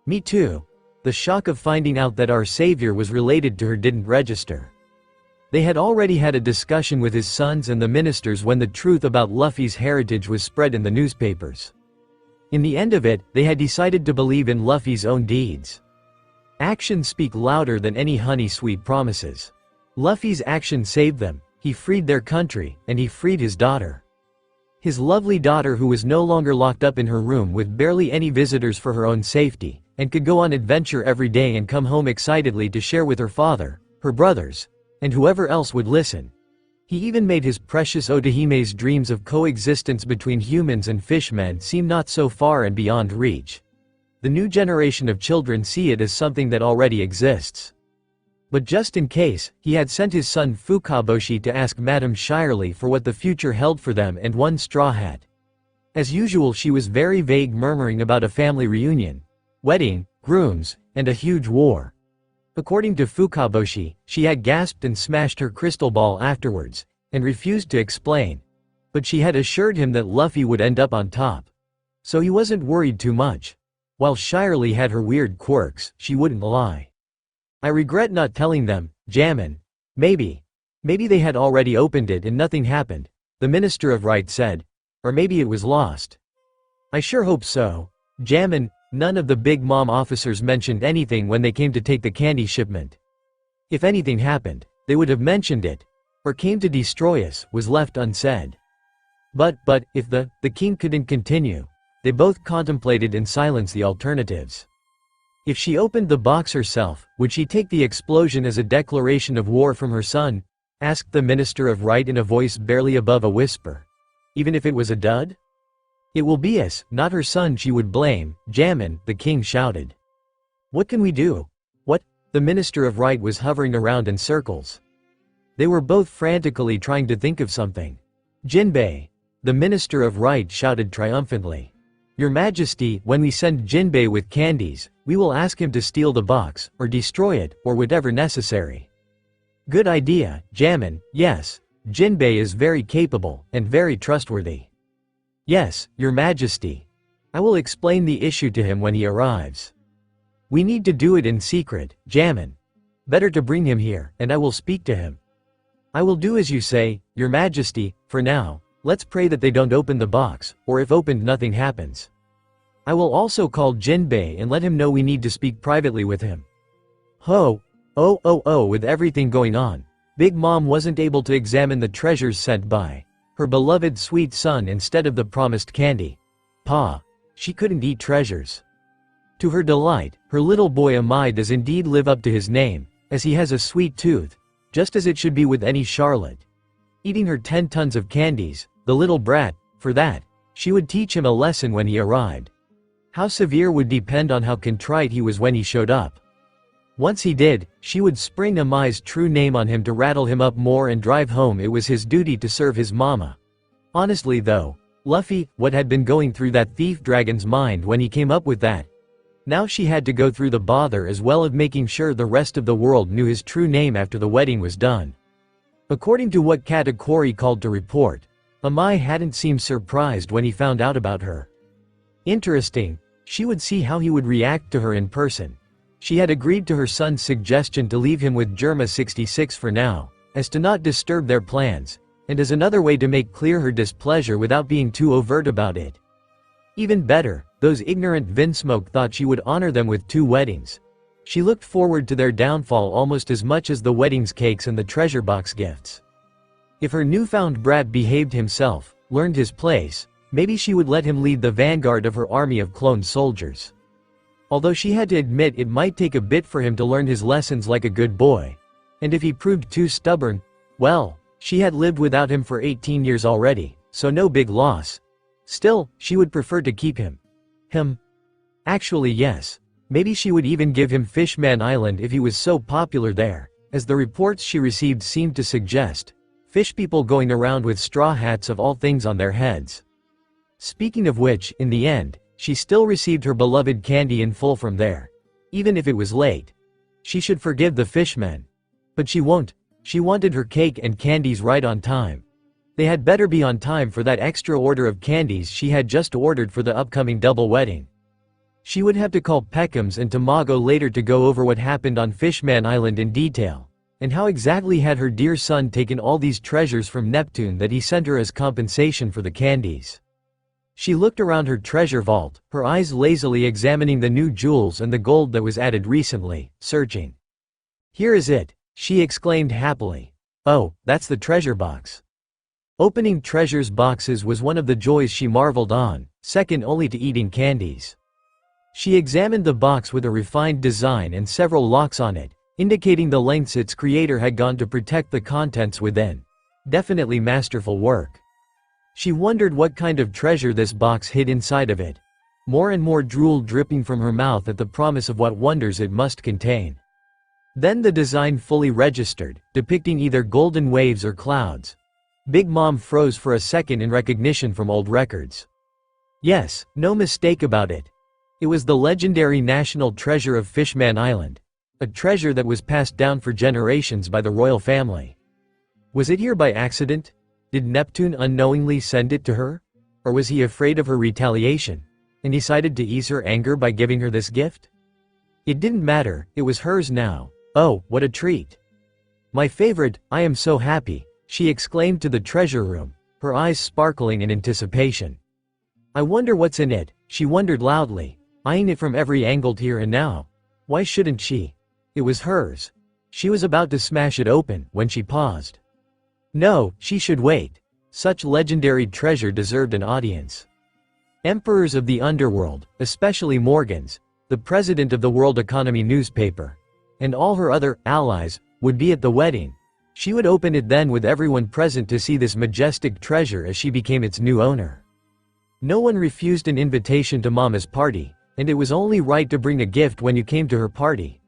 "Me too." The shock of finding out that our savior was related to her didn't register. They had already had a discussion with his sons and the ministers when the truth about Luffy's heritage was spread in the newspapers. In the end of it, they had decided to believe in Luffy's own deeds. Actions speak louder than any honey-sweet promises. Luffy's action saved them, he freed their country, and he freed his daughter. His lovely daughter who was no longer locked up in her room with barely any visitors for her own safety, and could go on adventure every day and come home excitedly to share with her father, her brothers, and whoever else would listen. He even made his precious Odahime's dreams of coexistence between humans and fishmen seem not so far and beyond reach. The new generation of children see it as something that already exists. But just in case, he had sent his son Fukaboshi to ask Madame Shirley for what the future held for them and one straw hat. As usual, she was very vague, murmuring about a family reunion, wedding, grooms, and a huge war. According to Fukaboshi, she had gasped and smashed her crystal ball afterwards, and refused to explain. But she had assured him that Luffy would end up on top. So he wasn't worried too much. While Shirley had her weird quirks, she wouldn't lie. "I regret not telling them, Jammin. Maybe they had already opened it and nothing happened," the Minister of Right said. "Or maybe it was lost." "I sure hope so, Jammin." None of the Big Mom officers mentioned anything when they came to take the candy shipment. If anything happened, they would have mentioned it, or came to destroy us, was left unsaid. But if the king couldn't continue, they both contemplated in silence the alternatives. If she opened the box herself, would she take the explosion as a declaration of war from her son? Asked the Minister of Right in a voice barely above a whisper. Even if it was a dud? "It will be us, not her son she would blame, Jammin," the king shouted. "What can we do?" "What?" The Minister of Right was hovering around in circles. They were both frantically trying to think of something. "Jinbei," the Minister of Right shouted triumphantly. "Your Majesty, when we send Jinbei with candies, we will ask him to steal the box, or destroy it, or whatever necessary." "Good idea, Jammin, yes. Jinbei is very capable, and very trustworthy." "Yes, Your Majesty. I will explain the issue to him when he arrives. We need to do it in secret, Jammin. Better to bring him here, and I will speak to him." "I will do as you say, Your Majesty. For now, let's pray that they don't open the box, or if opened nothing happens. I will also call Jinbei and let him know we need to speak privately with him." "Ho, With everything going on, Big Mom wasn't able to examine the treasures sent by her beloved sweet son instead of the promised candy. Pa. She couldn't eat treasures. To her delight, her little boy Amai does indeed live up to his name, as he has a sweet tooth, just as it should be with any Charlotte. Eating her 10 tons of candies, the little brat, for that, she would teach him a lesson when he arrived. How severe would depend on how contrite he was when he showed up. Once he did, she would spring Amai's true name on him to rattle him up more and drive home it was his duty to serve his mama. Honestly though, Luffy, what had been going through that thief dragon's mind when he came up with that? Now she had to go through the bother as well of making sure the rest of the world knew his true name after the wedding was done. According to what Katakuri called to report, Amai hadn't seemed surprised when he found out about her. Interesting, she would see how he would react to her in person. She had agreed to her son's suggestion to leave him with Germa 66 for now, as to not disturb their plans, and as another way to make clear her displeasure without being too overt about it. Even better, those ignorant Vinsmoke thought she would honor them with 2 weddings. She looked forward to their downfall almost as much as the wedding's cakes and the treasure box gifts. If her newfound brat behaved himself, learned his place, maybe she would let him lead the vanguard of her army of cloned soldiers. Although she had to admit it might take a bit for him to learn his lessons like a good boy. And if he proved too stubborn, well, she had lived without him for 18 years already, so no big loss. Still, she would prefer to keep him. Actually yes. Maybe she would even give him Fishman Island if he was so popular there, as the reports she received seemed to suggest. Fish people going around with straw hats of all things on their heads. Speaking of which, in the end, she still received her beloved candy in full from there. Even if it was late. She should forgive the fishmen. But she won't. She wanted her cake and candies right on time. They had better be on time for that extra order of candies she had just ordered for the upcoming double wedding. She would have to call Peckhams and Tamago later to go over what happened on Fishman Island in detail, and how exactly had her dear son taken all these treasures from Neptune that he sent her as compensation for the candies. She looked around her treasure vault, her eyes lazily examining the new jewels and the gold that was added recently, searching. "Here is it," she exclaimed happily. "Oh, that's the treasure box." Opening treasures boxes was one of the joys she marveled on, second only to eating candies. She examined the box with a refined design and several locks on it, indicating the lengths its creator had gone to protect the contents within. Definitely masterful work. She wondered what kind of treasure this box hid inside of it. More and more drool dripping from her mouth at the promise of what wonders it must contain. Then the design fully registered, depicting either golden waves or clouds. Big Mom froze for a second in recognition from old records. Yes, no mistake about it. It was the legendary national treasure of Fishman Island. A treasure that was passed down for generations by the royal family. Was it here by accident? Did Neptune unknowingly send it to her? Or was he afraid of her retaliation, and decided to ease her anger by giving her this gift? It didn't matter, it was hers now. Oh, what a treat. "My favorite, I am so happy," she exclaimed to the treasure room, her eyes sparkling in anticipation. "I wonder what's in it," she wondered loudly, eyeing it from every angle here and now. Why shouldn't she? It was hers. She was about to smash it open, when she paused. No, she should wait. Such legendary treasure deserved an audience. Emperors of the underworld, especially Morgans, the president of the World Economy newspaper, and all her other allies, would be at the wedding. She would open it then with everyone present to see this majestic treasure as she became its new owner. No one refused an invitation to Mama's party, and it was only right to bring a gift when you came to her party.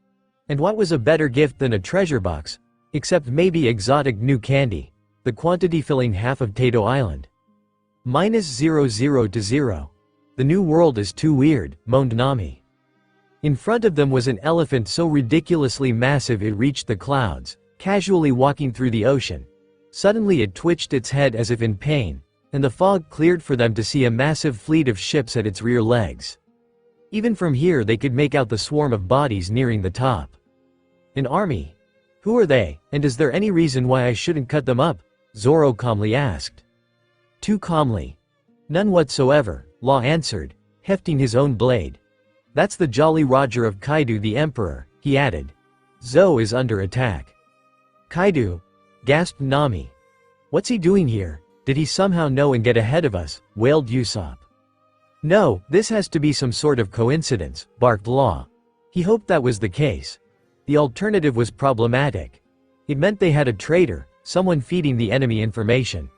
And what was a better gift than a treasure box, except maybe exotic new candy, the quantity filling half of Tato Island. -00 to 0. The new world is too weird, moaned Nami. In front of them was an elephant so ridiculously massive it reached the clouds, casually walking through the ocean. Suddenly it twitched its head as if in pain, and the fog cleared for them to see a massive fleet of ships at its rear legs. Even from here they could make out the swarm of bodies nearing the top. An army. Who are they, and is there any reason why I shouldn't cut them up? Zoro calmly asked. Too calmly. None whatsoever, Law answered, hefting his own blade. That's the Jolly Roger of Kaido the Emperor, he added. Zou is under attack. Kaido, gasped Nami. What's he doing here? Did he somehow know and get ahead of us? Wailed Usopp. No, this has to be some sort of coincidence, barked Law. He hoped that was the case. The alternative was problematic. It meant they had a traitor, someone feeding the enemy information.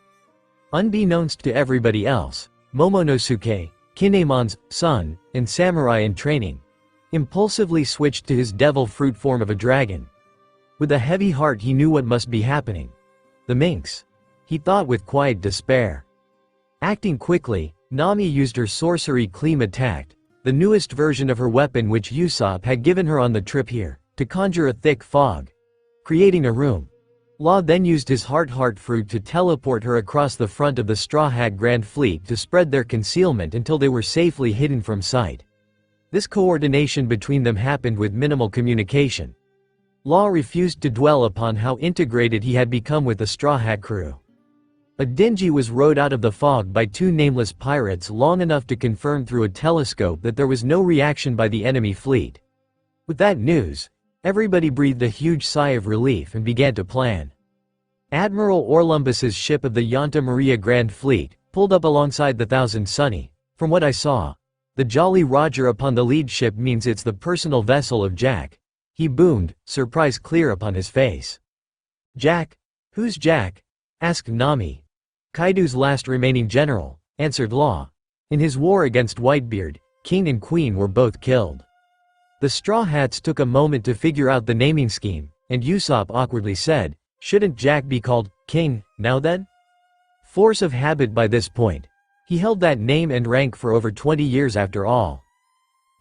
Unbeknownst to everybody else, Momonosuke, Kinemon's son, and samurai in training, impulsively switched to his devil fruit form of a dragon. With a heavy heart he knew what must be happening. The minx. He thought with quiet despair. Acting quickly, Nami used her sorcery Kleam attack, the newest version of her weapon which Usopp had given her on the trip here, to conjure a thick fog, creating a room. Law then used his heart fruit to teleport her across the front of the Straw Hat Grand Fleet to spread their concealment until they were safely hidden from sight. This coordination between them happened with minimal communication. Law refused to dwell upon how integrated he had become with the Straw Hat crew. A dingy was rowed out of the fog by two nameless pirates long enough to confirm through a telescope that there was no reaction by the enemy fleet. With that news, everybody breathed a huge sigh of relief and began to plan. Admiral Orlumbus's ship of the Yanta Maria Grand Fleet pulled up alongside the Thousand Sunny. From what I saw, the Jolly Roger upon the lead ship means it's the personal vessel of Jack. He boomed, surprise clear upon his face. Jack? Who's Jack? Asked Nami. Kaido's last remaining general, answered Law. In his war against Whitebeard, King and Queen were both killed. The Straw Hats took a moment to figure out the naming scheme, and Usopp awkwardly said, shouldn't Jack be called King, now then? Force of habit by this point. He held that name and rank for over 20 years after all.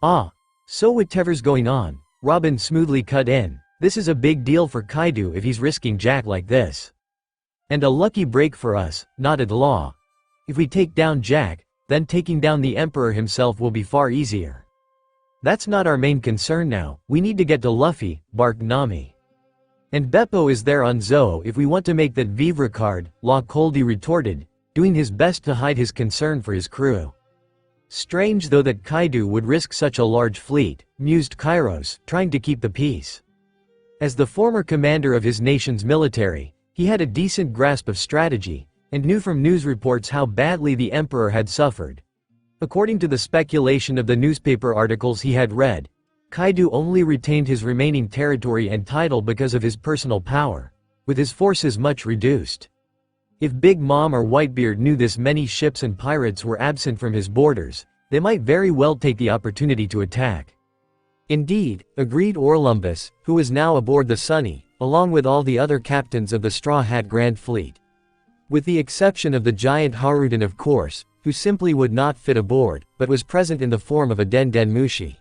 Ah, so whatever's going on, Robin smoothly cut in, this is a big deal for Kaido if he's risking Jack like this. And a lucky break for us, nodded Law. If we take down Jack, then taking down the Emperor himself will be far easier. That's not our main concern now, we need to get to Luffy, barked Nami. And Beppo is there on Zou if we want to make that Vivre card, Law coldly retorted, doing his best to hide his concern for his crew. Strange though that Kaido would risk such a large fleet, mused Kairos, trying to keep the peace. As the former commander of his nation's military, he had a decent grasp of strategy, and knew from news reports how badly the Emperor had suffered. According to the speculation of the newspaper articles he had read, Kaido only retained his remaining territory and title because of his personal power, with his forces much reduced. If Big Mom or Whitebeard knew this many ships and pirates were absent from his borders, they might very well take the opportunity to attack. Indeed, agreed Orlumbus, who was now aboard the Sunny, along with all the other captains of the Straw Hat Grand Fleet. With the exception of the giant Haruden of course, who simply would not fit aboard, but was present in the form of a Den Mushi.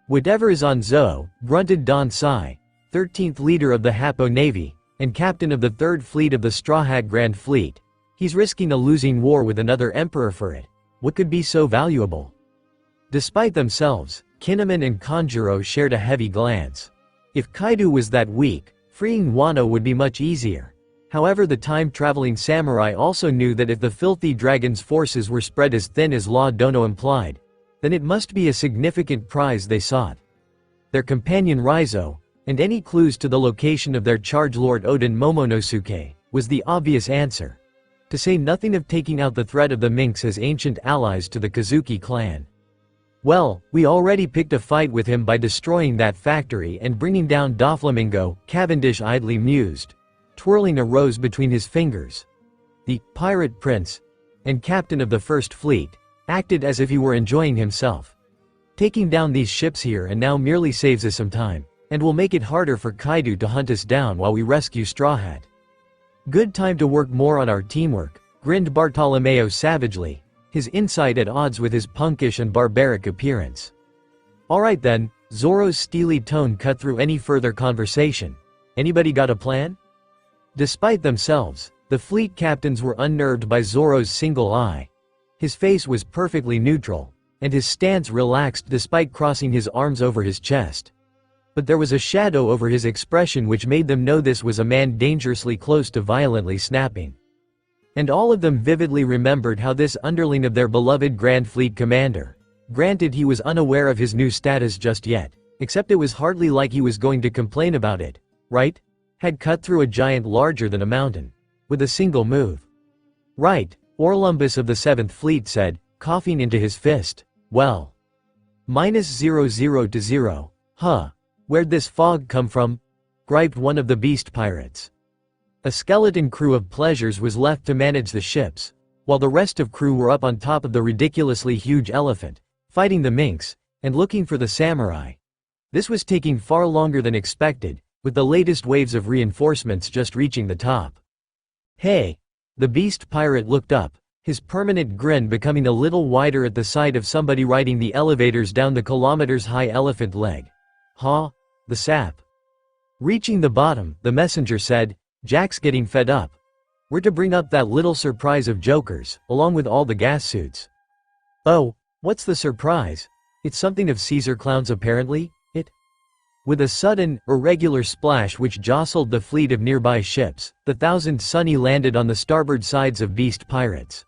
Whatever is on Zou, grunted Don Sai, 13th leader of the Happo Navy, and captain of the 3rd Fleet of the Straw Hat Grand Fleet. He's risking a losing war with another emperor for it. What could be so valuable? Despite themselves, Kinemon and Kanjuro shared a heavy glance. If Kaido was that weak, freeing Wano would be much easier. However, the time-traveling samurai also knew that if the filthy dragon's forces were spread as thin as Law Dono implied, then it must be a significant prize they sought. Their companion Raizo, and any clues to the location of their charge lord Oden Momonosuke, was the obvious answer. To say nothing of taking out the threat of the minks as ancient allies to the Kazuki clan. Well, we already picked a fight with him by destroying that factory and bringing down Doflamingo, Cavendish idly mused, twirling a rose between his fingers. The pirate prince, and captain of the First Fleet, acted as if he were enjoying himself. Taking down these ships here and now merely saves us some time, and will make it harder for Kaido to hunt us down while we rescue Straw Hat. Good time to work more on our teamwork, grinned Bartolomeo savagely, his insight at odds with his punkish and barbaric appearance. Alright then, Zoro's steely tone cut through any further conversation. Anybody got a plan? Despite themselves, the fleet captains were unnerved by Zoro's single eye. His face was perfectly neutral, and his stance relaxed despite crossing his arms over his chest. But there was a shadow over his expression which made them know this was a man dangerously close to violently snapping. And all of them vividly remembered how this underling of their beloved Grand Fleet commander, granted he was unaware of his new status just yet, Except it was hardly like he was going to complain about it, right? Had cut through a giant larger than a mountain. With a single move. Right, Orlumbus of the 7th Fleet said, coughing into his fist. Well. -00 to 0. Huh. Where'd this fog come from? Griped one of the beast pirates. A skeleton crew of pleasures was left to manage the ships, while the rest of crew were up on top of the ridiculously huge elephant, fighting the minks, and looking for the samurai. This was taking far longer than expected, with the latest waves of reinforcements just reaching the top. Hey! The beast pirate looked up, his permanent grin becoming a little wider at the sight of somebody riding the elevators down the kilometers-high elephant leg. Huh? The sap. Reaching the bottom, the messenger said, Jack's getting fed up. We're to bring up that little surprise of jokers, along with all the gas suits. Oh, what's the surprise? It's something of Caesar clowns apparently, it? With a sudden, irregular splash which jostled the fleet of nearby ships, the 1000 Sunny landed on the starboard sides of beast pirates.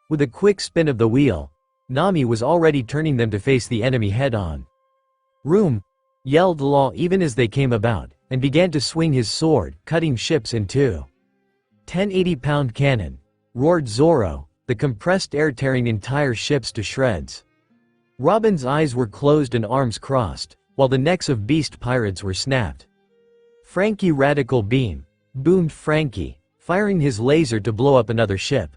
With a quick spin of the wheel, Nami was already turning them to face the enemy head-on. Room! Yelled Law even as they came about, and began to swing his sword, cutting ships in two. 1080-pound cannon! Roared Zoro, the compressed air tearing entire ships to shreds. Robin's eyes were closed and arms crossed, while the necks of beast pirates were snapped. Frankie Radical Beam! Boomed Frankie, firing his laser to blow up another ship.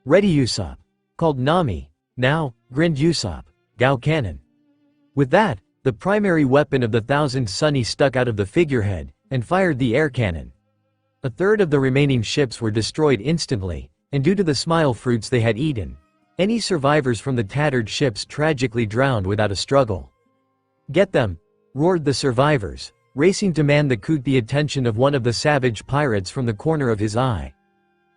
Ready Usopp! Called Nami. Now, grinned Usopp. Gao Cannon. With that, the primary weapon of the 1000 Sunny stuck out of the figurehead, and fired the air cannon. A third of the remaining ships were destroyed instantly, and due to the smile fruits they had eaten, any survivors from the tattered ships tragically drowned without a struggle. Get them! Roared the survivors, racing to man the coot, the attention of one of the savage pirates from the corner of his eye.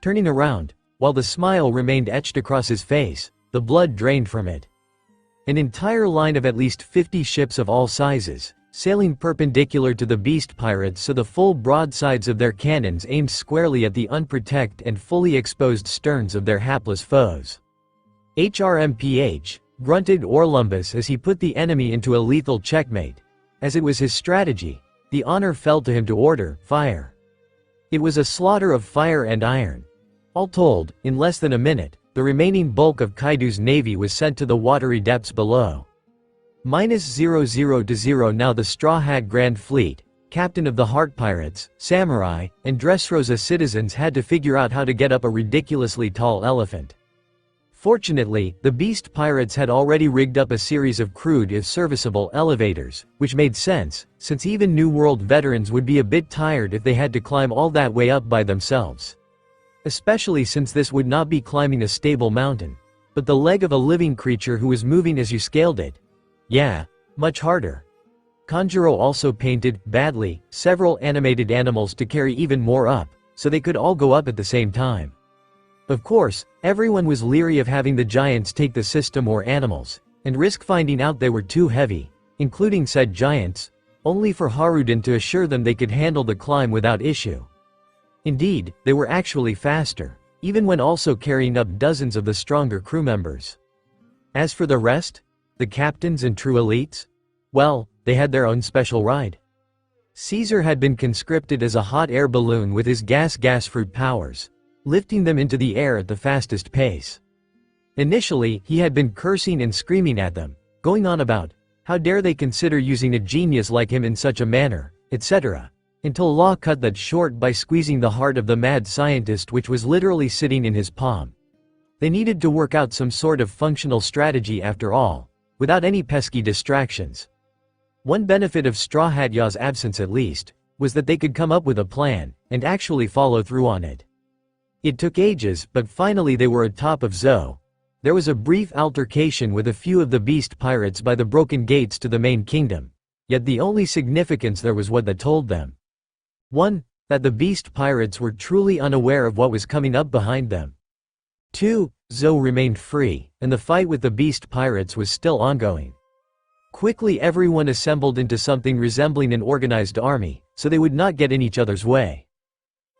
Turning around, while the smile remained etched across his face, the blood drained from it. An entire line of at least 50 ships of all sizes, sailing perpendicular to the beast pirates so the full broadsides of their cannons aimed squarely at the unprotected and fully exposed sterns of their hapless foes. HRMPH, grunted Orlumbus as he put the enemy into a lethal checkmate. As it was his strategy, the honor fell to him to order, fire. It was a slaughter of fire and iron. All told, in less than a minute, the remaining bulk of Kaido's navy was sent to the watery depths below. -00 to 0. Now the Straw Hat Grand Fleet, captain of the Heart Pirates, samurai, and Dressrosa citizens had to figure out how to get up a ridiculously tall elephant. Fortunately, the beast pirates had already rigged up a series of crude if serviceable elevators, which made sense, since even New World veterans would be a bit tired if they had to climb all that way up by themselves. Especially since this would not be climbing a stable mountain, but the leg of a living creature who was moving as you scaled it. Yeah, much harder. Kanjuro also painted, badly, several animated animals to carry even more up, so they could all go up at the same time. Of course, everyone was leery of having the giants take the system or animals, and risk finding out they were too heavy, including said giants, only for Haruden to assure them they could handle the climb without issue. Indeed, they were actually faster, even when also carrying up dozens of the stronger crew members. As for the rest, the captains and true elites, well, they had their own special ride. Caesar had been conscripted as a hot air balloon with his gas fruit powers, lifting them into the air at the fastest pace. Initially, he had been cursing and screaming at them, going on about, how dare they consider using a genius like him in such a manner, etc., until Law cut that short by squeezing the heart of the mad scientist, which was literally sitting in his palm. They needed to work out some sort of functional strategy after all, without any pesky distractions. One benefit of Straw Hat Yaw's absence at least, was that they could come up with a plan, and actually follow through on it. It took ages, but finally they were atop of Zou. There was a brief altercation with a few of the beast pirates by the broken gates to the main kingdom, yet the only significance there was what that told them. 1. That the beast pirates were truly unaware of what was coming up behind them. 2. Zou remained free, and the fight with the beast pirates was still ongoing. Quickly everyone assembled into something resembling an organized army, so they would not get in each other's way.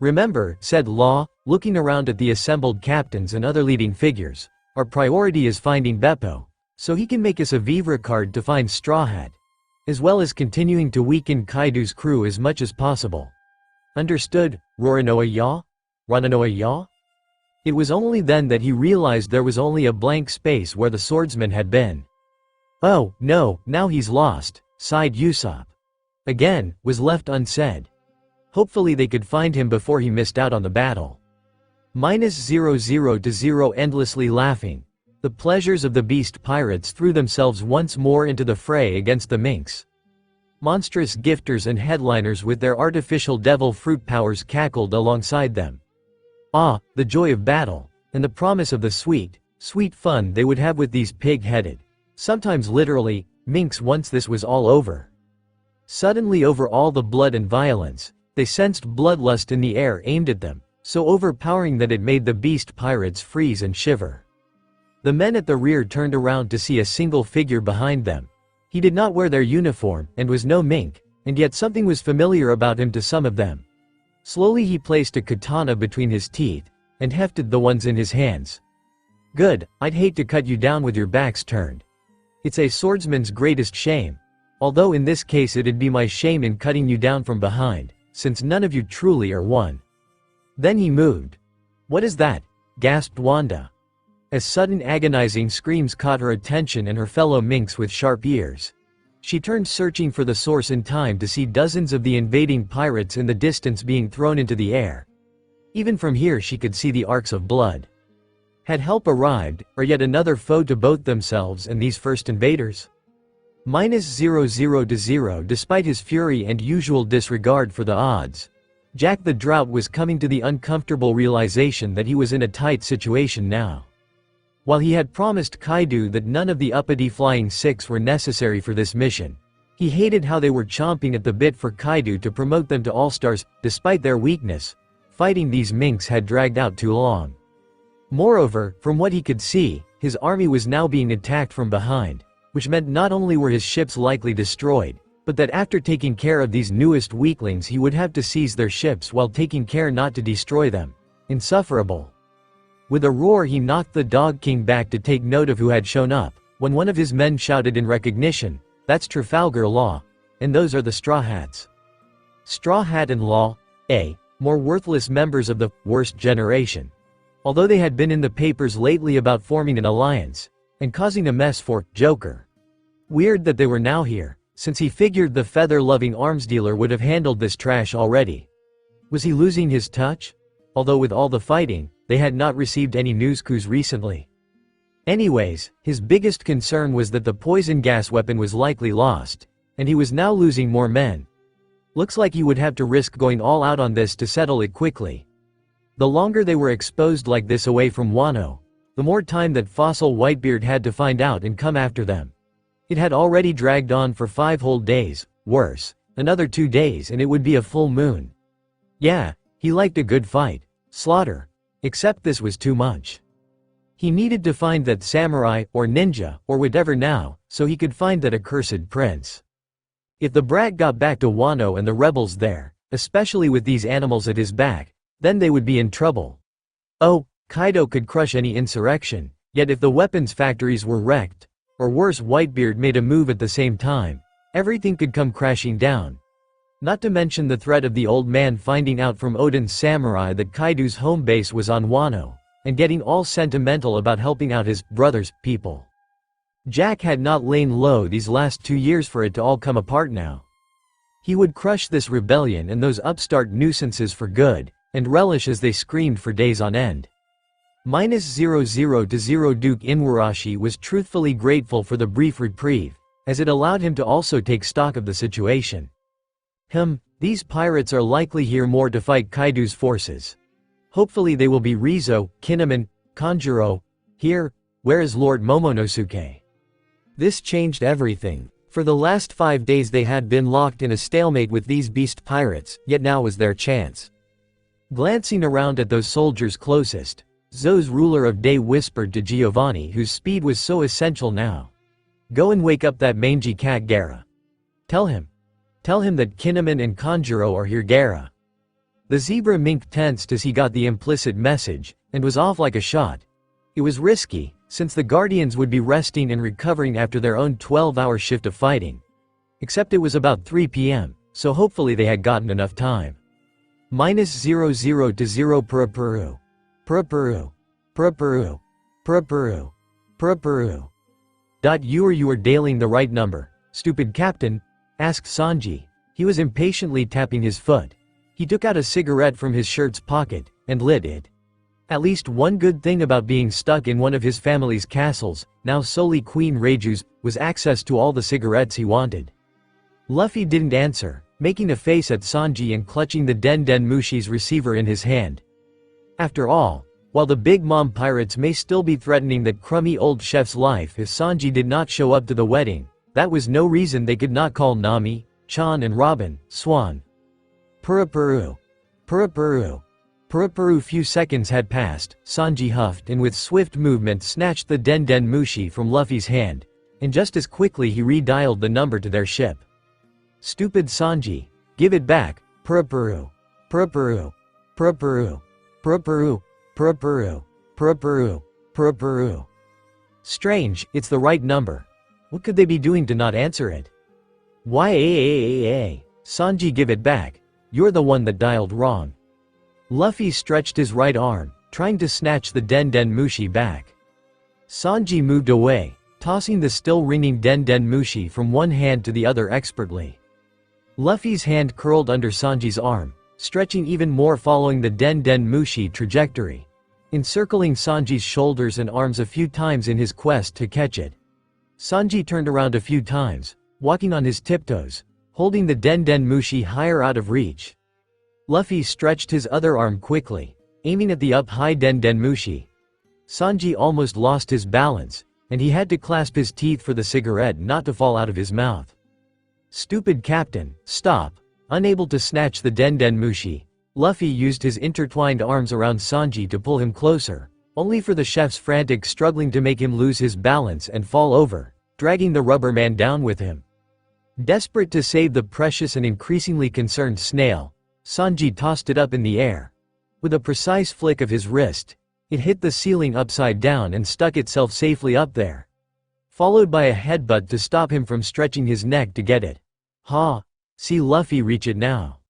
Remember, said Law, looking around at the assembled captains and other leading figures, our priority is finding Beppo, so he can make us a Vivre card to find Straw Hat. as well as continuing to weaken Kaido's crew as much as possible. Understood, Roranoa ya? Rananoa ya? It was only then that he realized there was only a blank space where the swordsman had been. Oh, no, now he's lost, sighed Usopp. Again, was left unsaid. Hopefully they could find him before he missed out on the battle. -00 endlessly laughing. The pleasures of the beast pirates threw themselves once more into the fray against the minks. Monstrous gifters and headliners with their artificial devil fruit powers cackled alongside them. Ah, the joy of battle, and the promise of the sweet, sweet fun they would have with these pig-headed, sometimes literally, minks once this was all over. Suddenly over all the blood and violence, they sensed bloodlust in the air aimed at them, so overpowering that it made the beast pirates freeze and shiver. The men at the rear turned around to see a single figure behind them. He did not wear their uniform and was no mink, and yet something was familiar about him to some of them. Slowly he placed a katana between his teeth, and hefted the ones in his hands. Good, I'd hate to cut you down with your backs turned. It's a swordsman's greatest shame. Although in this case it'd be my shame in cutting you down from behind, since none of you truly are one. Then he moved. What is that? Gasped Wanda. As sudden agonizing screams caught her attention and her fellow minks with sharp ears. She turned searching for the source in time to see dozens of the invading pirates in the distance being thrown into the air. Even from here she could see the arcs of blood. Had help arrived, or yet another foe to both themselves and these first invaders? -00 despite his fury and usual disregard for the odds. Jack the Drought was coming to the uncomfortable realization that he was in a tight situation now. While he had promised Kaido that none of the uppity Flying Six were necessary for this mission, he hated how they were chomping at the bit for Kaido to promote them to All-Stars. Despite their weakness, fighting these minks had dragged out too long. Moreover, from what he could see, his army was now being attacked from behind, which meant not only were his ships likely destroyed, but that after taking care of these newest weaklings he would have to seize their ships while taking care not to destroy them. Insufferable. With a roar he knocked the Dog King back to take note of who had shown up, when one of his men shouted in recognition, "That's Trafalgar Law, and those are the Straw Hats." Straw Hat and Law, more worthless members of the worst generation. Although they had been in the papers lately about forming an alliance, and causing a mess for Joker. Weird that they were now here, since he figured the feather-loving arms dealer would have handled this trash already. Was he losing his touch? Although with all the fighting, they had not received any news coups recently. Anyways, his biggest concern was that the poison gas weapon was likely lost, and he was now losing more men. Looks like he would have to risk going all out on this to settle it quickly. The longer they were exposed like this away from Wano, the more time that Fossil Whitebeard had to find out and come after them. It had already dragged on for 5 whole days, worse, another 2 days and it would be a full moon. Yeah, he liked a good fight, slaughter. Except this was too much. He needed to find that samurai, or ninja, or whatever now, so he could find that accursed prince. If the brat got back to Wano and the rebels there, especially with these animals at his back, then they would be in trouble. Oh, Kaido could crush any insurrection, yet if the weapons factories were wrecked, or worse Whitebeard made a move at the same time, everything could come crashing down. Not to mention the threat of the old man finding out from Odin's samurai that Kaido's home base was on Wano, and getting all sentimental about helping out his brother's people. Jack had not lain low these last 2 years for it to all come apart now. He would crush this rebellion and those upstart nuisances for good, and relish as they screamed for days on end. -00 Duke Inuarashi was truthfully grateful for the brief reprieve, as it allowed him to also take stock of the situation. These pirates are likely here more to fight Kaido's forces. Hopefully they will be Rizo, Kinemon, Kanjuro. Here, where is Lord Momonosuke? This changed everything. For the last 5 days they had been locked in a stalemate with these beast pirates, yet now was their chance. Glancing around at those soldiers closest, Zoe's ruler of day whispered to Giovanni, whose speed was so essential now. Go and wake up that mangy cat Gaara. Tell him that Kinemon and Kanjuro are here Gaara. The zebra mink tensed as he got the implicit message, and was off like a shot. It was risky, since the Guardians would be resting and recovering after their own 12-hour shift of fighting. Except it was about 3 p.m., so hopefully they had gotten enough time. -00 to 0 Peru. Peru. Peru. Peru. Peru. You are dialing the right number, stupid captain, asked Sanji. He was impatiently tapping his foot. He took out a cigarette from his shirt's pocket and lit it. At least one good thing about being stuck in one of his family's castles, now solely Queen Reiju's, was access to all the cigarettes he wanted. Luffy didn't answer, making a face at Sanji and clutching the Den Den Mushi's receiver in his hand. After all, while the Big Mom pirates may still be threatening that crummy old chef's life if Sanji did not show up to the wedding, that was no reason they could not call Nami, Chan and Robin, Swan. Peru. Peru. Few seconds had passed, Sanji huffed and with swift movement snatched the Den Den Mushi from Luffy's hand, and just as quickly he redialed the number to their ship. Stupid Sanji, give it back, Peru. Peru. Peru. Peru. Peru. Strange, it's the right number. What could they be doing to not answer it? Sanji, give it back. You're the one that dialed wrong. Luffy stretched his right arm, trying to snatch the Den Den Mushi back. Sanji moved away, tossing the still ringing Den Den Mushi from one hand to the other expertly. Luffy's hand curled under Sanji's arm, stretching even more following the Den Den Mushi trajectory, encircling Sanji's shoulders and arms a few times in his quest to catch it. Sanji turned around a few times, walking on his tiptoes, holding the Den Den Mushi higher out of reach. Luffy stretched his other arm quickly, aiming at the up-high Den Den Mushi. Sanji almost lost his balance, and he had to clasp his teeth for the cigarette not to fall out of his mouth. Stupid captain, stop! Unable to snatch the Den Den Mushi, Luffy used his intertwined arms around Sanji to pull him closer, only for the chef's frantic struggling to make him lose his balance and fall over, dragging the rubber man down with him. Desperate to save the precious and increasingly concerned snail, Sanji tossed it up in the air. With a precise flick of his wrist, it hit the ceiling upside down and stuck itself safely up there. Followed by a headbutt to stop him from stretching his neck to get it. Ha! See Luffy reach it now.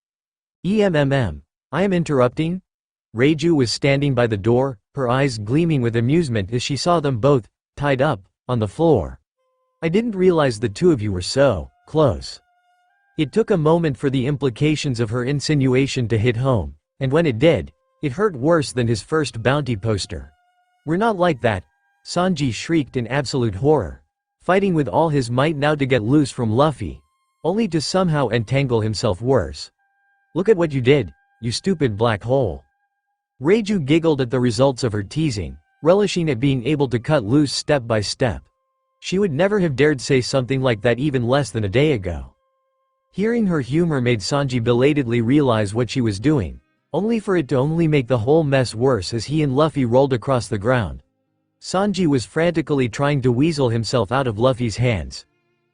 I am interrupting? Reiju was standing by the door, her eyes gleaming with amusement as she saw them both, tied up, on the floor. I didn't realize the two of you were so close. It took a moment for the implications of her insinuation to hit home, and when it did, it hurt worse than his first bounty poster. We're not like that, Sanji shrieked in absolute horror, fighting with all his might now to get loose from Luffy, only to somehow entangle himself worse. Look at what you did, you stupid black hole. Reiju giggled at the results of her teasing, relishing at being able to cut loose step by step. She would never have dared say something like that even less than a day ago. Hearing her humor made Sanji belatedly realize what she was doing, only for it to only make the whole mess worse as he and Luffy rolled across the ground. Sanji was frantically trying to weasel himself out of Luffy's hands.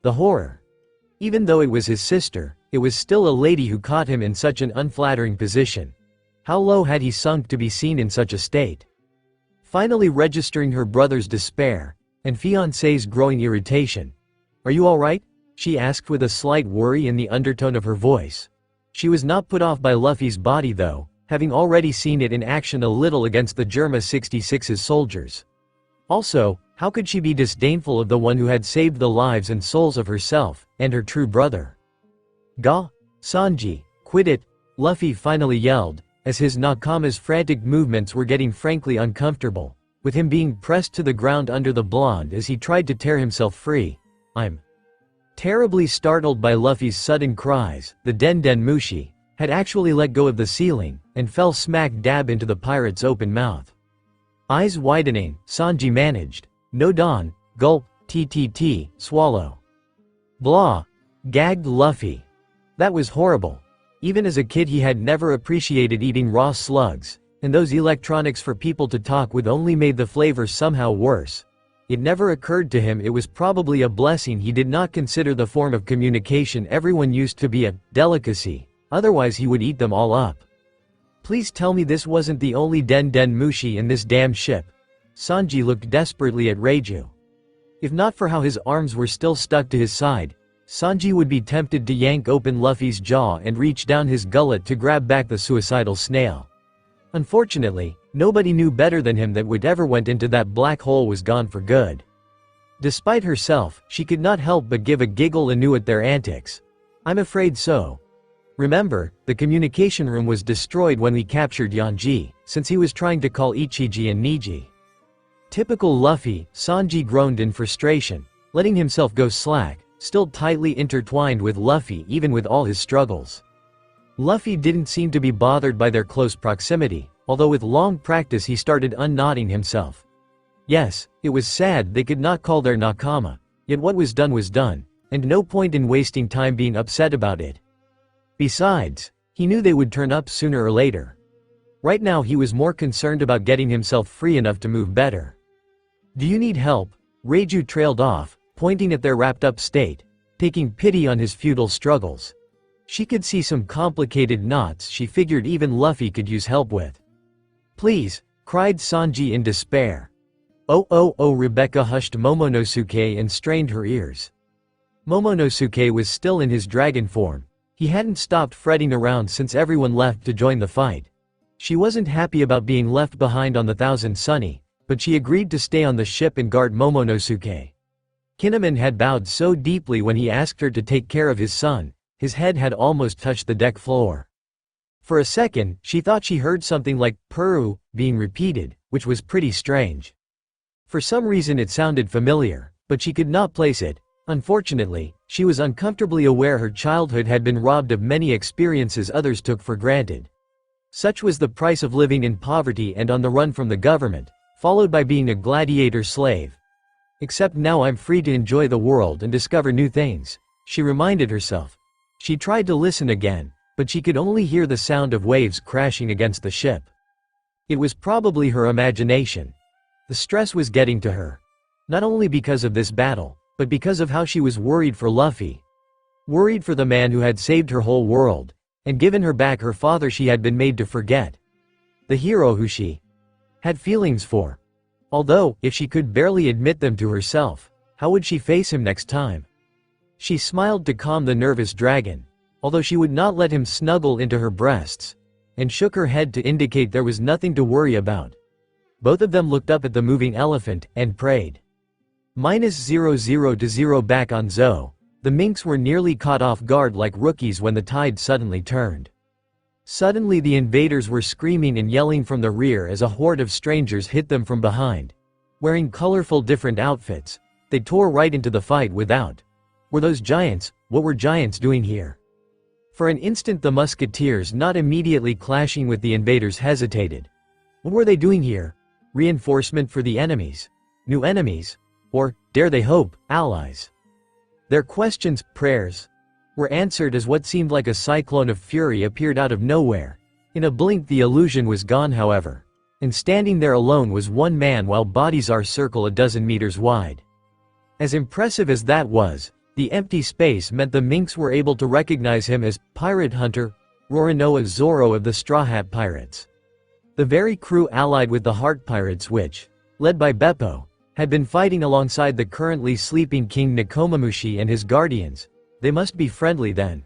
The horror. Even though it was his sister, it was still a lady who caught him in such an unflattering position. How low had he sunk to be seen in such a state? Finally registering her brother's despair, and fiancé's growing irritation. Are you alright? She asked with a slight worry in the undertone of her voice. She was not put off by Luffy's body though, having already seen it in action a little against the Germa 66's soldiers. Also, how could she be disdainful of the one who had saved the lives and souls of herself, and her true brother? Gah! Sanji, quit it, Luffy finally yelled, as his Nakama's frantic movements were getting frankly uncomfortable, with him being pressed to the ground under the blonde as he tried to tear himself free. I'm terribly startled by Luffy's sudden cries. The Den Den Mushi had actually let go of the ceiling, and fell smack dab into the pirate's open mouth. Eyes widening, Sanji managed, "No Don, gulp, ttt, swallow." Blah! Gagged Luffy. That was horrible. Even as a kid he had never appreciated eating raw slugs, and those electronics for people to talk with only made the flavor somehow worse. It never occurred to him it was probably a blessing he did not consider the form of communication everyone used to be a delicacy, otherwise he would eat them all up. Please tell me this wasn't the only Den Den Mushi in this damn ship. Sanji looked desperately at Reiju. If not for how his arms were still stuck to his side, Sanji would be tempted to yank open Luffy's jaw and reach down his gullet to grab back the suicidal snail. Unfortunately, nobody knew better than him that whatever went into that black hole was gone for good. Despite herself, she could not help but give a giggle anew at their antics. "I'm afraid so. Remember, the communication room was destroyed when we captured Yanji, since he was trying to call Ichiji and Niji." Typical Luffy, Sanji groaned in frustration, letting himself go slack, still tightly intertwined with Luffy even with all his struggles. Luffy didn't seem to be bothered by their close proximity, although with long practice he started unknotting himself. Yes, it was sad they could not call their nakama, yet what was done, and no point in wasting time being upset about it. Besides, he knew they would turn up sooner or later. Right now he was more concerned about getting himself free enough to move better. "Do you need help?" Reiju trailed off, pointing at their wrapped-up state, taking pity on his futile struggles. She could see some complicated knots she figured even Luffy could use help with. "Please," cried Sanji in despair. Oh, Rebecca hushed Momonosuke and strained her ears. Momonosuke was still in his dragon form. He hadn't stopped fretting around since everyone left to join the fight. She wasn't happy about being left behind on the Thousand Sunny, but she agreed to stay on the ship and guard Momonosuke. Kinemon had bowed so deeply when he asked her to take care of his son, his head had almost touched the deck floor. For a second, she thought she heard something like "purr" being repeated, which was pretty strange. For some reason it sounded familiar, but she could not place it. Unfortunately, she was uncomfortably aware her childhood had been robbed of many experiences others took for granted. Such was the price of living in poverty and on the run from the government, followed by being a gladiator slave. "Except now I'm free to enjoy the world and discover new things," she reminded herself. She tried to listen again, but she could only hear the sound of waves crashing against the ship. It was probably her imagination. The stress was getting to her. Not only because of this battle, but because of how she was worried for Luffy. Worried for the man who had saved her whole world, and given her back her father she had been made to forget. The hero who she had feelings for. Although, if she could barely admit them to herself, how would she face him next time? She smiled to calm the nervous dragon, although she would not let him snuggle into her breasts, and shook her head to indicate there was nothing to worry about. Both of them looked up at the moving elephant, and prayed. -0-0 back on Zou. The minks were nearly caught off guard like rookies when the tide suddenly turned. Suddenly the invaders were screaming and yelling from the rear as a horde of strangers hit them from behind. Wearing colorful different outfits, they tore right into the fight without. Were those giants? What were giants doing here? For an instant the musketeers not immediately clashing with the invaders hesitated. What were they doing here? Reinforcement for the enemies? New enemies? Or, dare they hope, allies? Their questions, prayers, were answered as what seemed like a cyclone of fury appeared out of nowhere. In a blink the illusion was gone however. And standing there alone was one man while bodies are circle a dozen meters wide. As impressive as that was, the empty space meant the minks were able to recognize him as pirate hunter Roronoa Zoro of the Straw Hat Pirates. The very crew allied with the Heart Pirates which, led by Beppo, had been fighting alongside the currently sleeping King Nekomamushi and his guardians. They must be friendly then.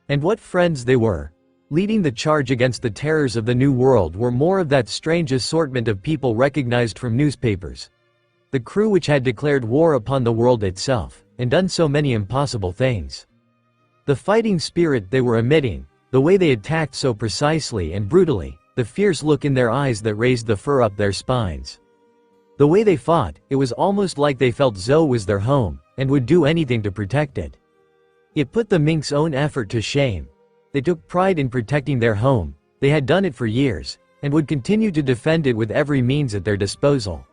And what friends they were. Leading the charge against the terrors of the New World were more of that strange assortment of people recognized from newspapers. The crew which had declared war upon the world itself, and done so many impossible things. The fighting spirit they were emitting, the way they attacked so precisely and brutally, the fierce look in their eyes that raised the fur up their spines. The way they fought, it was almost like they felt Zou was their home, and would do anything to protect it. It put the minks' own effort to shame. They took pride in protecting their home, they had done it for years, and would continue to defend it with every means at their disposal.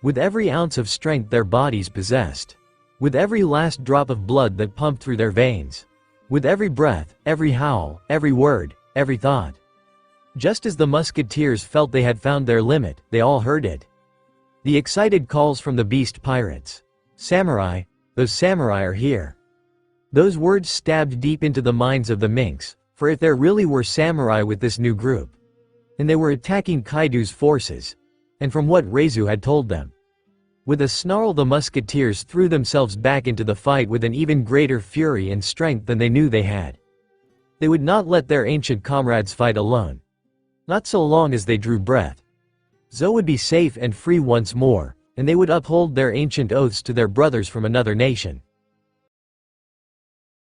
With every ounce of strength their bodies possessed. With every last drop of blood that pumped through their veins. With every breath, every howl, every word, every thought. Just as the musketeers felt they had found their limit, they all heard it. The excited calls from the beast pirates. "Samurai, those samurai are here." Those words stabbed deep into the minds of the minks, for if there really were samurai with this new group, and they were attacking Kaido's forces, and from what Reizu had told them, With a snarl, the musketeers threw themselves back into the fight with an even greater fury and strength than they knew they had. They would not let their ancient comrades fight alone. Not so long as they drew breath. Zou would be safe and free once more, and they would uphold their ancient oaths to their brothers from another nation.